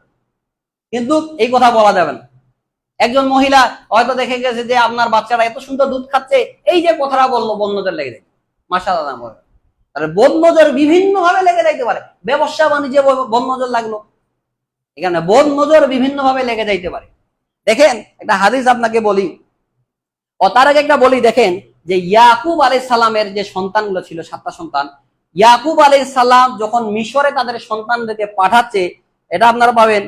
কিন্তু এই কথা বলা যাবে না। একজন মহিলা হয়তো দেখে গেছে যে আপনার বাচ্চারা এত সুন্দর দুধ খাচ্ছে, এই যে কথাটা বললো বন নজর লেগে যায়, মাশাআল্লাহ বলে। তাহলে বন নজর বিভিন্ন ভাবে লেগে যাইতে পারে। ব্যবসা বাণিজ্যে বন নজর লাগলো, এখানে বন নজর বিভিন্ন ভাবে লেগে যাইতে পারে। দেখেন একটা হাদিস আপনাকে বলি, ও তার আগে একটা বলি। দেখেন যে ইয়াকুব আলাইহিস সালামের যে সন্তানগুলো ছিল, 7টা সন্তান, ইয়াকুব আলাইহিস সালাম যখন মিশরে তাদের সন্তানদেরকে পাঠাচ্ছে, এটা আপনারা পাবেন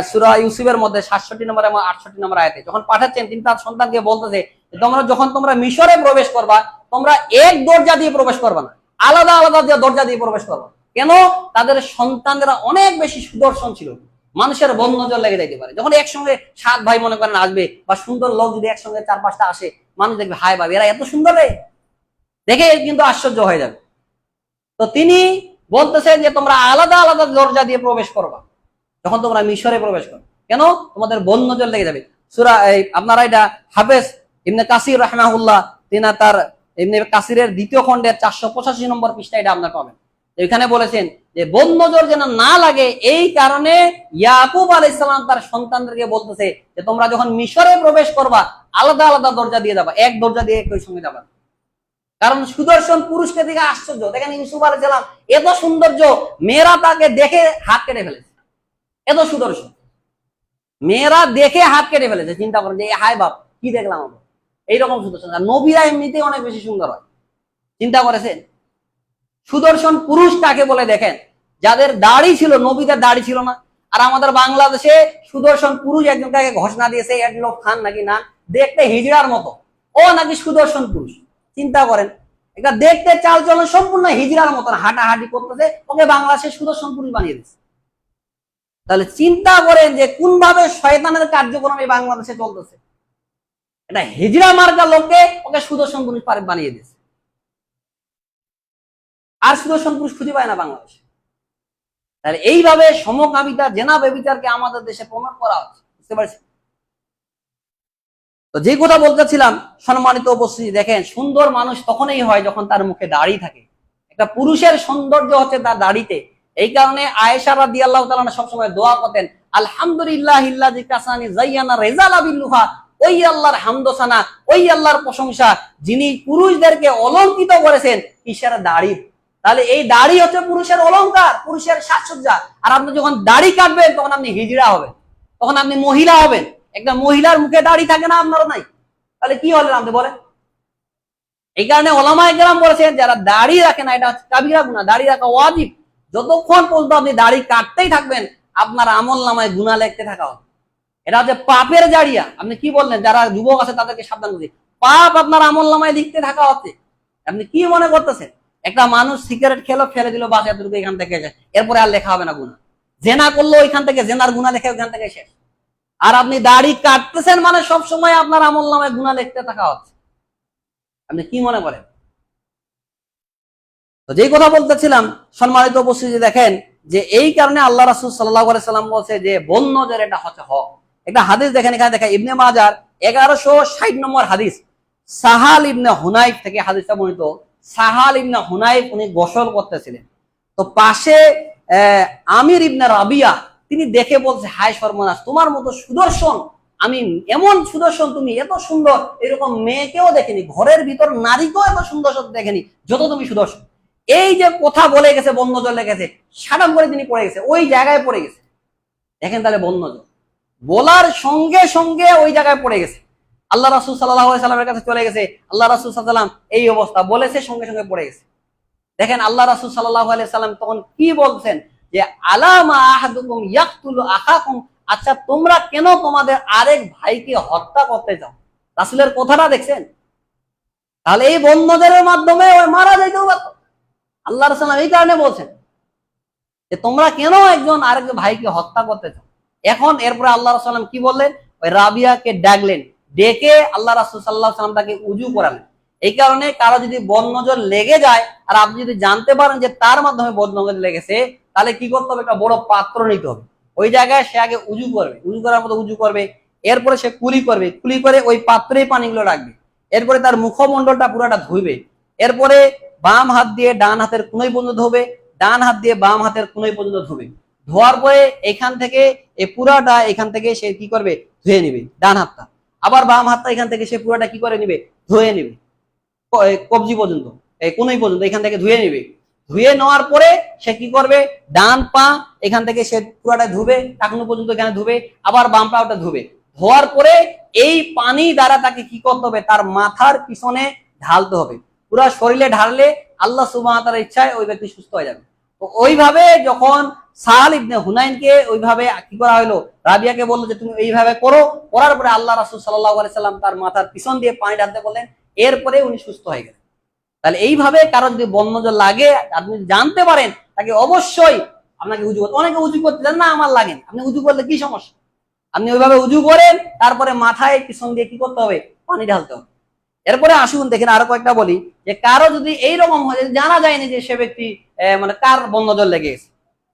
সূরা ইউসুফের মধ্যে 67 নম্বর এবং 68 নম্বর আয়াতে। যখন পাঠাচ্ছেন তিনি তার সন্তানকে বলতেছে তোমরা যখন তোমরা মিশরে প্রবেশ করবা, তোমরা এক দরজা দিয়ে প্রবেশ করবা না, আলাদা আলাদা দরজা দিয়ে প্রবেশ করবা। কেন? তাদের সন্তানরা অনেক বেশি সুদর্শন ছিল, মানুষের বন নজর লেগে যাইতে পারে। যখন একসঙ্গে 7 ভাই মনে করেন আসবে, বা সুন্দর লোক যদি একসঙ্গে 4-5টা আসে, মানুষ দেখবে হায় ভাবি এরা এত সুন্দর রে, দেখে কিন্তু আশ্চর্য হয়ে যাবে। তো তিনি বলতেছেন যে তোমরা আলাদা আলাদা দরজা দিয়ে প্রবেশ করবা যখন তোমরা মিশরে প্রবেশ করো। কেন? তোমাদের বন নজর লেগে যাবে। সূরা আপনারা এটা হাফেজ ইবনে কাসির রাহমাহুল্লাহ, তিনি তার ইবনে কাসিরের 2য় খণ্ডের 485 নম্বর পৃষ্ঠা এটা আপনারা পাবেন। এখানে বলেছেন যে বন নজর যেন না লাগে, এই কারণে ইয়াকুব আলাইহিস সালাম তার সন্তানদেরকে বলতেছে যে তোমরা যখন মিশরে প্রবেশ করবা আলাদা আলাদা দরজা দিয়ে যাবা, এক দরজা দিয়ে একই সঙ্গে যাবা। কারণ সুদর্শন পুরুষকে দেখে আশ্চর্য। দেখেন ইউসুফ আলাইহিস সালাম এত সৌন্দর্য, মেয়েরা তাকে দেখে হাত কেটে ফেলেছে, এত সুদর্শন, মেয়েরা দেখে হাত কেটে ফেলেছে। চিন্তা করেন যে হায় বাপ কি দেখলাম আমরা, এইরকম সুদর্শন। আর নবীরা এমনিতেই অনেক বেশি সুন্দর হয়। চিন্তা করেছেন সুদর্শন পুরুষ কাকে বলে? দেখেন যাদের দাড়ি ছিল, নবীদের দাড়ি ছিল না। আর আমাদের বাংলাদেশে সুদর্শন পুরুষ একজনকে ঘোষণা দিয়েছে এডলফ খান নাকি, না দেখতে হিজড়ার মতো, ও নাকি সুদর্শন পুরুষ। চিন্তা করেন, এটা দেখতে চাল চলন সম্পূর্ণ হিজড়ার মতন, হাঁটাহাঁটি করতেছে, ওকে বাংলাদেশে সুদর্শন পুরুষ বানিয়ে দিচ্ছে। তাহলে চিন্তা করেন যে কোন ভাবে শয়তানের কার্যক্রম এই বাংলাদেশে চলতেছে। এটা হিজড়া মার্কা লোককে ওকে সুদর্শন পুরুষ বানিয়ে দিয়েছে। আর সুদর্শন পুরুষ খুঁজে পায় না বাংলাদেশে। তাহলে এইভাবে সমকামিতা, জেনা ব্যভিচারকে আমাদের দেশে প্রমোট করা হচ্ছে। বুঝতে পারছি? তো যে কথা বলতেছিলাম, সম্মানিত উপস্থিতি, দেখেন সুন্দর মানুষ তখনই হয় যখন তার মুখে দাড়ি থাকে। একটা পুরুষের সৌন্দর্য হচ্ছে তার দাড়িতে। এই কারণে আয়েশা রাদিয়াল্লাহু তাআলা আনহা সবসময় দোয়া করতেন, আলহামদুলিল্লাহিল্লাযী কাসানি যায়্যানা রিজালা বিল্লুহা, ওই আল্লাহর হামদোসানা, ওই আল্লাহর প্রশংসা যিনি পুরুষদেরকে অলঙ্কিত করেছেন কিসের? দাড়ি। তাহলে এই দাড়ি হচ্ছে পুরুষের অলংকার, পুরুষের সাজসজ্জা। আর আপনি যখন দাড়ি কাটবেন তখন আপনি হিজড়া হবেন, তখন আপনি মহিলা হবেন। একটা মহিলার মুখে দাড়ি থাকে না, আপনারও নাই, তাহলে কি হলেন আপনি বলেন? এই কারণে ওলামায়ে কেরাম বলেছেন যারা দাড়ি রাখে না এটা হচ্ছে কাবিরা গুনাহ, দাড়ি রাখা ওয়াজিব। যতক্ষণ পর্যন্ত আপনি দাড়ি কাটতেই থাকবেন আপনার আমল নামায় গুনাহ লিখতে থাকা হবে। এটা হচ্ছে পাপের জারিয়া। আপনি কি বললেন? যারা যুবক আছে তাদেরকে সাবধান করছি, পাপ আপনার আমল নামায় লিখতে থাকা হচ্ছে। আপনি কি মনে করতেছেন? একটা মানুষ সিগারেট খেলো, ফেলে দিল, বাস এতটুকু এখান থেকে এরপরে আর লেখা হবে না গুনাহ। জেনা করলো, ওইখান থেকে জেনার গুনাহ লেখা ওইখান থেকে শেষ। আর আপনি দাড়ি কাটতেছেন মানে সবসময় আপনার আমল নামায় গুনাহ লিখতে থাকা হচ্ছে। আপনি কি মনে করেন? তো যেই কথা বলতেছিলাম সম্মানিত উপস্থিতি, দেখেন যে এই কারণে আল্লাহ রাসূল সাল্লাল্লাহু আলাইহি সাল্লাম বলছে যে বন্য নজর এটা হচ্ছে হক। একটা হাদিস দেখেন, এখানে দেখা ইবনে মাজার 1160 নম্বর হাদিস, সাহাল ইবনে হুনাইফ থেকে হাদিসটা বর্ণিত। সাহাল ইবনে হুনাইফ উনি গোসল করতেছিলেন, তো পাশে আমির ইবনে রাবিয়া তিনি দেখে বলছে, হায় সর্বনাশ, তোমার মতো সুদর্শন, আমি এমন সুদর্শন, তুমি এত সুন্দর, এরকম মেয়েকেও দেখেনি, ঘরের ভিতর নারীকেও এত সুন্দর দেখেনি যত তুমি সুদর্শন। এই যে কথা বলে গেছে, বন্যজল লেগেছে, সাডাম করে তিনি পড়ে গেছে, ওই জায়গায় পড়ে গেছে। দেখেন তাহলে বন্যজল বলার সঙ্গে সঙ্গে ওই জায়গায় পড়ে গেছে, আল্লাহ রাসূল সাল্লাল্লাহু আলাইহি সাল্লামের কাছে চলে গেছে। আল্লাহ রাসূল সাল্লাল্লাহু আলাইহি সাল্লাম এই অবস্থা বলেছে, সঙ্গে সঙ্গে পড়ে গেছে। দেখেন আল্লাহ রাসূল সাল্লাল্লাহু আলাইহি সাল্লাম তখন কি বলছেন যে আলামা আহাদুকুম ইয়াকতুলু আখাকুম, আচ্ছা তোমরা কেন তোমাদের আরেক ভাইকে হত্যা করতে চাও? রাসূলের কথাটা দেখছেন? তাহলে এই বন্যদের মাধ্যমে ওই মারা যাইতেও পারত। আল্লাহ রাসূল এই কারণে বলছেন যে তোমরা কেন একজন আরেক ভাইকে হত্যা করতে চাও। এখন এরপরে আল্লাহ রাসূল কি বললেন? ওই রাবিয়াকে ডাকলেন, ডেকে আল্লাহ রাসূল সাল্লাল্লাহু আলাইহি ওয়াসাল্লাম তাকে উযু করালেন। এই কারণে কারো যদি বদনজর লেগে যায় আর আপনি যদি জানতে পারেন যে তার মাধ্যমে বদনজর লেগেছে, তাহলে কি করতে হবে? একটা বড় পাত্র নিতে হবে। ওই জায়গায় সে আগে উযু করবে, উযু করার মতো উযু করবে, এরপরে সে কুলি করবে, কুলি করে ওই পাত্রেই পানিগুলো রাখবে, এরপরে তার মুখমণ্ডলটা পুরাটা ধুইবে, এরপরে বাম হাত দিয়ে ডান হাতের কোণই পর্যন্ত ধোবে, ডান হাত দিয়ে বাম হাতের কোণই পর্যন্ত ধোবে। ধোয়ার পরে এখান থেকে এই পুরাটা এখান থেকে সে কি করবে? ধুয়ে নিবে ডান হাতটা, আবার বাম হাতটা এখান থেকে সে পুরাটা কি করে নিবে? ধুয়ে নিবে কবজি পর্যন্ত, এই কোণই পর্যন্ত এখান থেকে ধুয়ে নিবে। ধুয়ে নেওয়ার পরে সে কি করবে? ডান পা এখান থেকে সে পুরাটা ধুবে, টাকনু পর্যন্ত এখানে ধুবে, আবার বাম পা ওটা ধুবে। ধোয়ার পরে এই পানি দ্বারা তাকে কি করতে হবে? তার মাথার পিছনে ঢালতে হবে। পুরা শরীরে ঢাললে আল্লাহ সুবহানাহু ওয়া তাআলার ইচ্ছায় ওই ব্যক্তি সুস্থ হয়ে যাবে। তো ওইভাবে যখন সাহাল ইবনে হুনাইনকে ওইভাবে কি করা হলো, রাবিয়াকে বললো যে তুমি এইভাবে করো, করার পরে আল্লাহ রাসূল সাল্লাল্লাহু আলাইহি সাল্লাম তার মাথার পিছন দিয়ে পানি ঢালতে বললেন, এরপরে উনি সুস্থ হয়ে গেলেন। তাহলে এইভাবে কারো যদি বদনজর লাগে আপনি জানতে পারেন, তাকে অবশ্যই আপনাকে উযু করতে। অনেকে উযু করতে জানেন না, আমার লাগেন, আপনি উযু করলে কি সমস্যা? আপনি ওইভাবে উযু করেন, তারপরে মাথায় পিছন দিয়ে কি করতে হবে? পানি ঢালতে হবে। এরপরে আসুন দেখেন আরো কয়েকটা বলি, যে কারো যদি এইরকম হয় জানা যায়নি যে সে ব্যক্তি মানে কার বদনজর লেগে গেছে,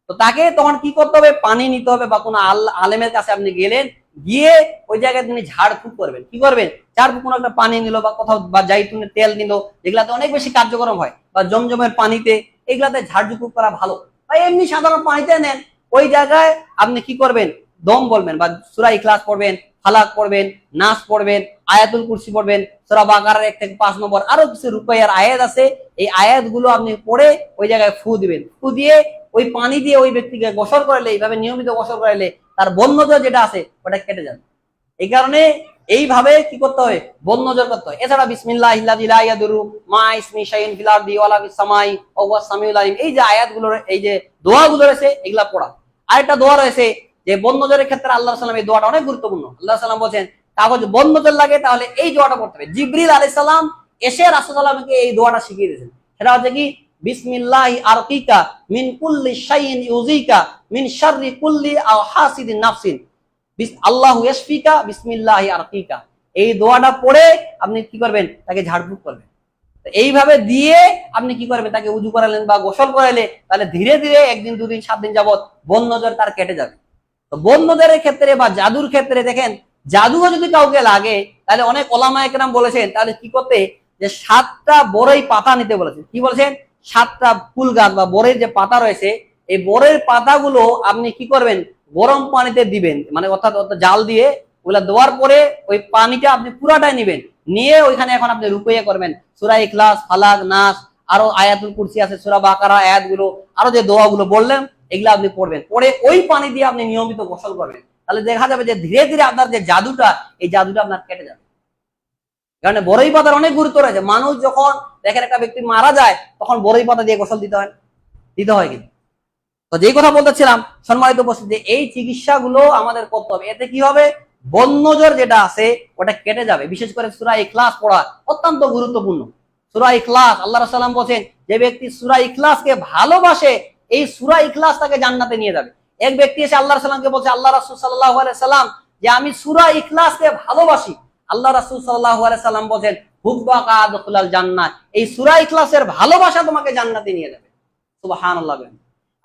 তো তাকে তখন কি করতে হবে? পানি নিতে হবে, বা কোনো আলেমের কাছে আপনি গেলেন, গিয়ে ওই জায়গায় তিনি ঝাড়ফুঁক করবেন। কি করবেন? ঝাড়ফুঁক, কোনো একটা পানি নিল বা কোথাও, বা জাইতুনের তেল নিল, যেগুলাতে অনেক বেশি কার্যক্রম হয়, বা জমজমের পানিতে, এগুলাতে ঝাড়ফুঁক করা ভালো। বা এমনি সাধারণ পানিতে নেন, ওই জায়গায় আপনি কি করবেন? দম বলবেন, বা সূরা ইখলাস পড়বেন, ফালাক পড়বেন, নাস পড়বেন, আয়াতুল কুরসি পড়বেন, সূরা বাকারার 1 থেকে 5 নম্বর আরো কিছু রুকাইয়ার আয়াত আছে, এই আয়াতগুলো আপনি পড়ে ওই জায়গায় ফু দিবেন। ফু দিয়ে ওই পানি দিয়ে ওই ব্যক্তিকে গোসল করালে, এইভাবে নিয়মিত গোসল করালে তার বদনজর যেটা আছে ওটা কেটে যাবে। এই কারণে এইভাবে কি করতে হয়? বদনজর করতে হয়। এছাড়া বিসমিল্লাহিল্লাযী লা ইয়াদুরু মা ইসমি শাইইন ফিল আরদি ওয়ালা ফিস সামাই ওয়া হুয়াস সামিউল আলিম, এই যে আয়াতগুলো, এই যে দোয়াগুলো রয়েছে, এগুলা পড়া। আরেকটা দোয়া রয়েছে যে বদনজরের ক্ষেত্রে আল্লাহ রাসূল এই দোয়াটা অনেক গুরুত্বপূর্ণ। আল্লাহ সাল্লাম বলেন কাগজ বদনজর লাগে তাহলে এই দোয়াটা পড়তে হবে। জিবরিল আলাইহিস সালাম এসে রাসূল সাল্লামকে এই দোয়াটা শিখিয়ে দিয়েছেন। সেটা হচ্ছে কি? বিসমিল্লাহি আরকিকা মিন কুল্লি শাইইন ইউযিকা মিন শাররি কুল্লি আও হাসিদিন নাফসিন আল্লাহু ইয়াশফিকা বিসমিল্লাহি আরকিকা। এই দোয়াটা পড়ে আপনি কি করবেন? তাকে ঝাড়ফুঁক করবেন। এইভাবে দিয়ে আপনি কি করবেন? তাকে উযু করালেন বা গোসল করালে, তাহলে ধীরে ধীরে 1 দিন 2 দিন 7 দিন যাবত বদনজর তার কেটে যাবে। তো বদনজরের ক্ষেত্রে বা জাদুর ক্ষেত্রে দেখেন, জাদুও যদি কাউকে লাগে তাহলে অনেক ওলামায়ে কেরাম বলেছেন তাহলে কি করতে? যে 7টা বড়ই পাতা নিতে বলেছেন। কি বলেছেন? 7টা ফুল গাছ বা বড়ের যে পাতা রয়েছে এই বরের পাতাগুলো আপনি কি করবেন, গরম পানিতে দিবেন, মানে অর্থাৎ জাল দিয়ে ওগুলা দেওয়ার পরে ওই পানিটা আপনি পুরাটাই নিবেন, নিয়ে ওইখানে এখন আপনি রুকুইয়া করবেন সূরা ইখলাস, ফালাক, নাস, আরো আয়াতুল কুরসি আছে, সূরা বাকারা আয়াতগুলো, আরো যে দোয়াগুলো বললেন এগুলো আপনি পড়বেন, পরে ওই পানি দিয়ে আপনি নিয়মিত গোসল করবেন। তাহলে দেখা যাবে যে ধীরে ধীরে আপনার যে জাদুটা, এই জাদুটা আপনার কেটে যাবে। কারণ বড়ই পাতার অনেক গুরুত্ব রয়েছে। মানুষ যখন দেখেন একটা ব্যক্তি মারা যায় তখন বড়ই পাতা দিয়ে গোসল দিতে হয় কিন্তু। তো যেই কথা বলতেছিলাম সম্মানিত উপস্থিতি, এই চিকিৎসাগুলো আমাদের করতে হবে। এতে কি হবে, বদনজর যেটা আছে ওটা কেটে যাবে। বিশেষ করে সূরা ইখলাস পড়া অত্যন্ত গুরুত্বপূর্ণ। সূরা ইখলাস, আল্লাহ রাসূল সাল্লাল্লাহু আলাইহি ওয়াসাল্লাম বলেন যে ব্যক্তি সূরা ইখলাসকে ভালোবাসে, এই সূরা ইখলাস তাকে জান্নাতে নিয়ে যাবে। এক ব্যক্তি এসে আল্লাহ রাসূল সাল্লাল্লাহু আলাইহি ওয়াসাল্লামকে বলছে, আল্লাহ রাসূল সাল্লাল্লাহু আলাইহি ওয়াসাল্লাম যে আমি সূরা ইখলাসকে ভালোবাসি। আল্লাহ রাসূল সাল্লাল্লাহু আলাইহি ওয়াসাল্লাম বলেন হুব্বাকা আদখুলাল জান্নাহ, এই সূরা ইখলাসের ভালোবাসা তোমাকে জান্নাতে নিয়ে যাবে। সুবহানাল্লাহ।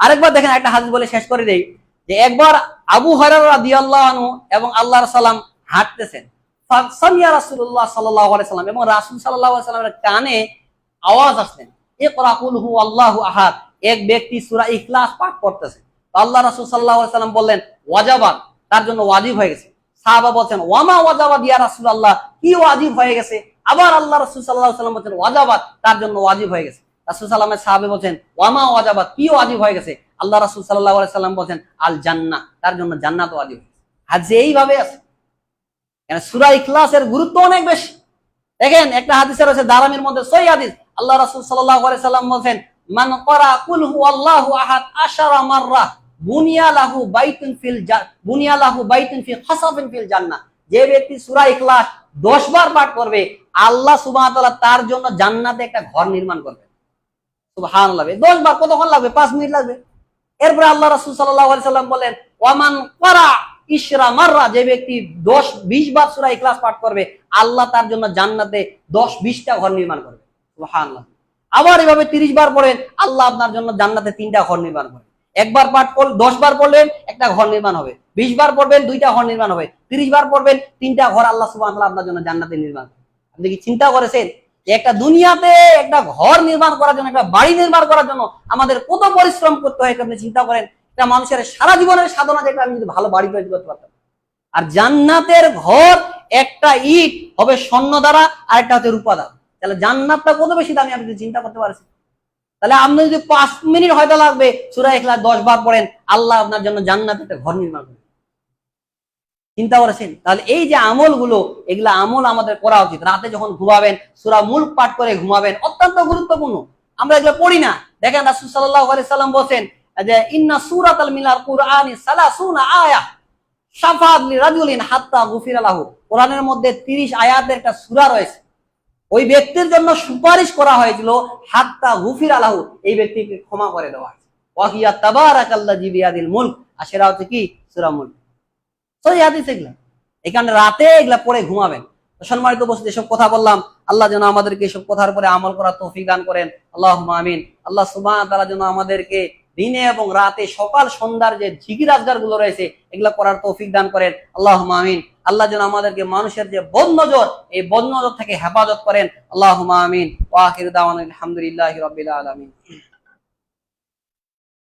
আরেকবার দেখেন, একটা হাদিস বলে শেষ করে দেই যে একবার আবু হুরায়রা রাদিয়াল্লাহু আনহু এবং আল্লাহর সাল্লাম হাঁটতেছেন, ফাসামিয়া রাসূলুল্লাহ সাল্লাল্লাহু আলাইহি ওয়াসাল্লাম, এবং রাসূল সাল্লাল্লাহু আলাইহি ওয়াসাল্লামের কানে আওয়াজ আসলেন, ইকরা কুল হুয়াল্লাহু আহাদ। এক ব্যক্তি সূরা ইখলাস পাঠ করতেছে। তো আল্লাহ রাসূল সাল্লাল্লাহু আলাইহি ওয়াসাল্লাম বললেন ওয়াজাবাত, তার জন্য ওয়াজিব হয়ে গেছে। সাহাবা বলছেন ওয়ামা ওয়াজাবাত ইয়া রাসূলুল্লাহ, কি ওয়াজিব হয়ে গেছে? আবার আল্লাহ রাসূল সাল্লাল্লাহু আলাইহি ওয়াসাল্লাম বলছেন ওয়াজাবাত, তার জন্য ওয়াজিব হয়ে গেছে। রাসূল সাল্লাল্লাহু আলাইহি ওয়াসাল্লামের সাহাবা বলছেন ওয়ামা ওয়াজাবাত, কি ওয়াজিব হয়ে গেছে? আল্লাহ রাসূল সাল্লাল্লাহু আলাইহি ওয়াসাল্লাম বলছেন আল জান্নাহ, তার জন্য জান্নাত ওয়াজিব। হাদিস এইভাবে আছে। মানে সূরা ইখলাসের গুরুত্ব অনেক বেশি। দেখেন একটা হাদিসে রয়েছে দারামির মধ্যে সহিহ হাদিস, আল্লাহ রাসূল সাল্লাল্লাহু আলাইহি ওয়াসাল্লাম বলেন মান ক্বারা কুল হুয়াল্লাহু আহাদ 10 মাররা বুনিয়া লাহু বাইতুন ফি খাসাফিন ফিল জান্নাহ। যে ব্যক্তি সূরা ইখলাস 10 বার পাঠ করবে, আল্লাহ সুবহানাহু ওয়া তাআলা তার জন্য জান্নাতে একটা ঘর নির্মাণ করবে। সুবহানাল্লাহ। 10 বার কতক্ষণ লাগবে? 5 মিনিট লাগবে। এরপরে আল্লাহ রাসূল সাল্লাল্লাহু আলাইহি ওয়াসাল্লাম বলেন ওয়ামান ক্বারা ইশরা মাররা, যে ব্যক্তি 10-20 বার সূরা ইখলাস পাঠ করবে, আল্লাহ তার জন্য জান্নাতে 10-20টা ঘর নির্মাণ করবে। সুবহানাল্লাহ। আবার এভাবে 30 বার পড়েন, আল্লাহ আপনার জন্য জান্নাতে 3টা ঘর নির্মাণ করবে। একবার পাঠ করলে 10 বার পড়লেন একটা ঘর নির্মাণ হবে, 20 বার পড়বেন 2টা ঘর নির্মাণ হবে, 30 বার পড়বেন 3টা ঘর আল্লাহ সুবহানাহু ওয়া তাআলা আপনার জন্য জান্নাতে নির্মাণ করবে। আপনি কি চিন্তা করেছেন যে একটা দুনিয়াতে একটা ঘর নির্মাণ করার জন্য, একটা বাড়ি নির্মাণ করার জন্য আমাদের কত পরিশ্রম করতে হয়? আপনি চিন্তা করেন, একটা মানুষের সারা জীবনের সাধনা, যেটা আমি যদি ভালো বাড়ি তৈরি করতে পারতাম। আর জান্নাতের ঘর একটা ইট হবে স্বর্ণ দ্বারা, আর একটা হচ্ছে রূপা দ্বারা। তাহলে জান্নাতটা কত বেশি দামি আপনি চিন্তা করতে পারছেন? তাহলে আপনি যদি 5 মিনিট হয়তো লাগবে সূরা ইখলাস 10 বার পড়েন, আল্লাহ আপনার জন্য জান্নাতে একটা ঘর নির্মাণ করবে। চিন্তা করেছেন? তাহলে এই যে আমলগুলো, এগুলা আমল আমাদের করা উচিত। রাতে যখন ঘুমাবেন সূরা মুলক পাঠ করে ঘুমাবেন, অত্যন্ত গুরুত্বপূর্ণ। আমরা এগুলো পড়ি না। দেখেন রাসূল সাল্লাল্লাহু আলাইহি সাল্লাম বলেন যে ইন্না সূরাতাল মিনাল কুরআনি 30 আয়াত শাফাআত লিরাজুলিন হাত্তা গুফিরা লাহু। কোরআনের মধ্যে 30 আয়াতের একটা সূরা রয়েছে, ওই ব্যক্তির জন্য সুপারিশ করা হয়েছিল হাত্তা গুফিরা লাহু, এই ব্যক্তিকে ক্ষমা করে দেওয়া হয়েছে। ওয়া হিয়া তাবারাকাল্লাযী বিয়াদিল মুলক, আর সেটা হচ্ছে কি? সূরা মুলক। সহিহ হাদিস এগুলা। এখানে রাতে এগুলা পড়ে ঘুমাবেন। সম্মানিত উপস্থিতি, এসব কথা বললাম, আল্লাহ যেন আমাদেরকে এসব কথার উপরে আমল করার তৌফিক দান করেন। আল্লাহুম্মা আমিন। আল্লাহ সুবহানাহু ওয়া তাআলা যেন আমাদেরকে দিনে এবং রাতে সকাল সন্ধ্যার যে জিকির আজকার গুলো রয়েছে এগুলা করার তৌফিক দান করেন। আল্লাহুম্মা আমিন। আল্লাহ যেন আমাদেরকে মানুষের যে বদনজর, এই বদনজর থেকে হেফাজত করেন। আল্লাহুম্মা আমিন। ওয়া আখিরু দাওয়ানা আলহামদুলিল্লাহি রাব্বিল আলামিন।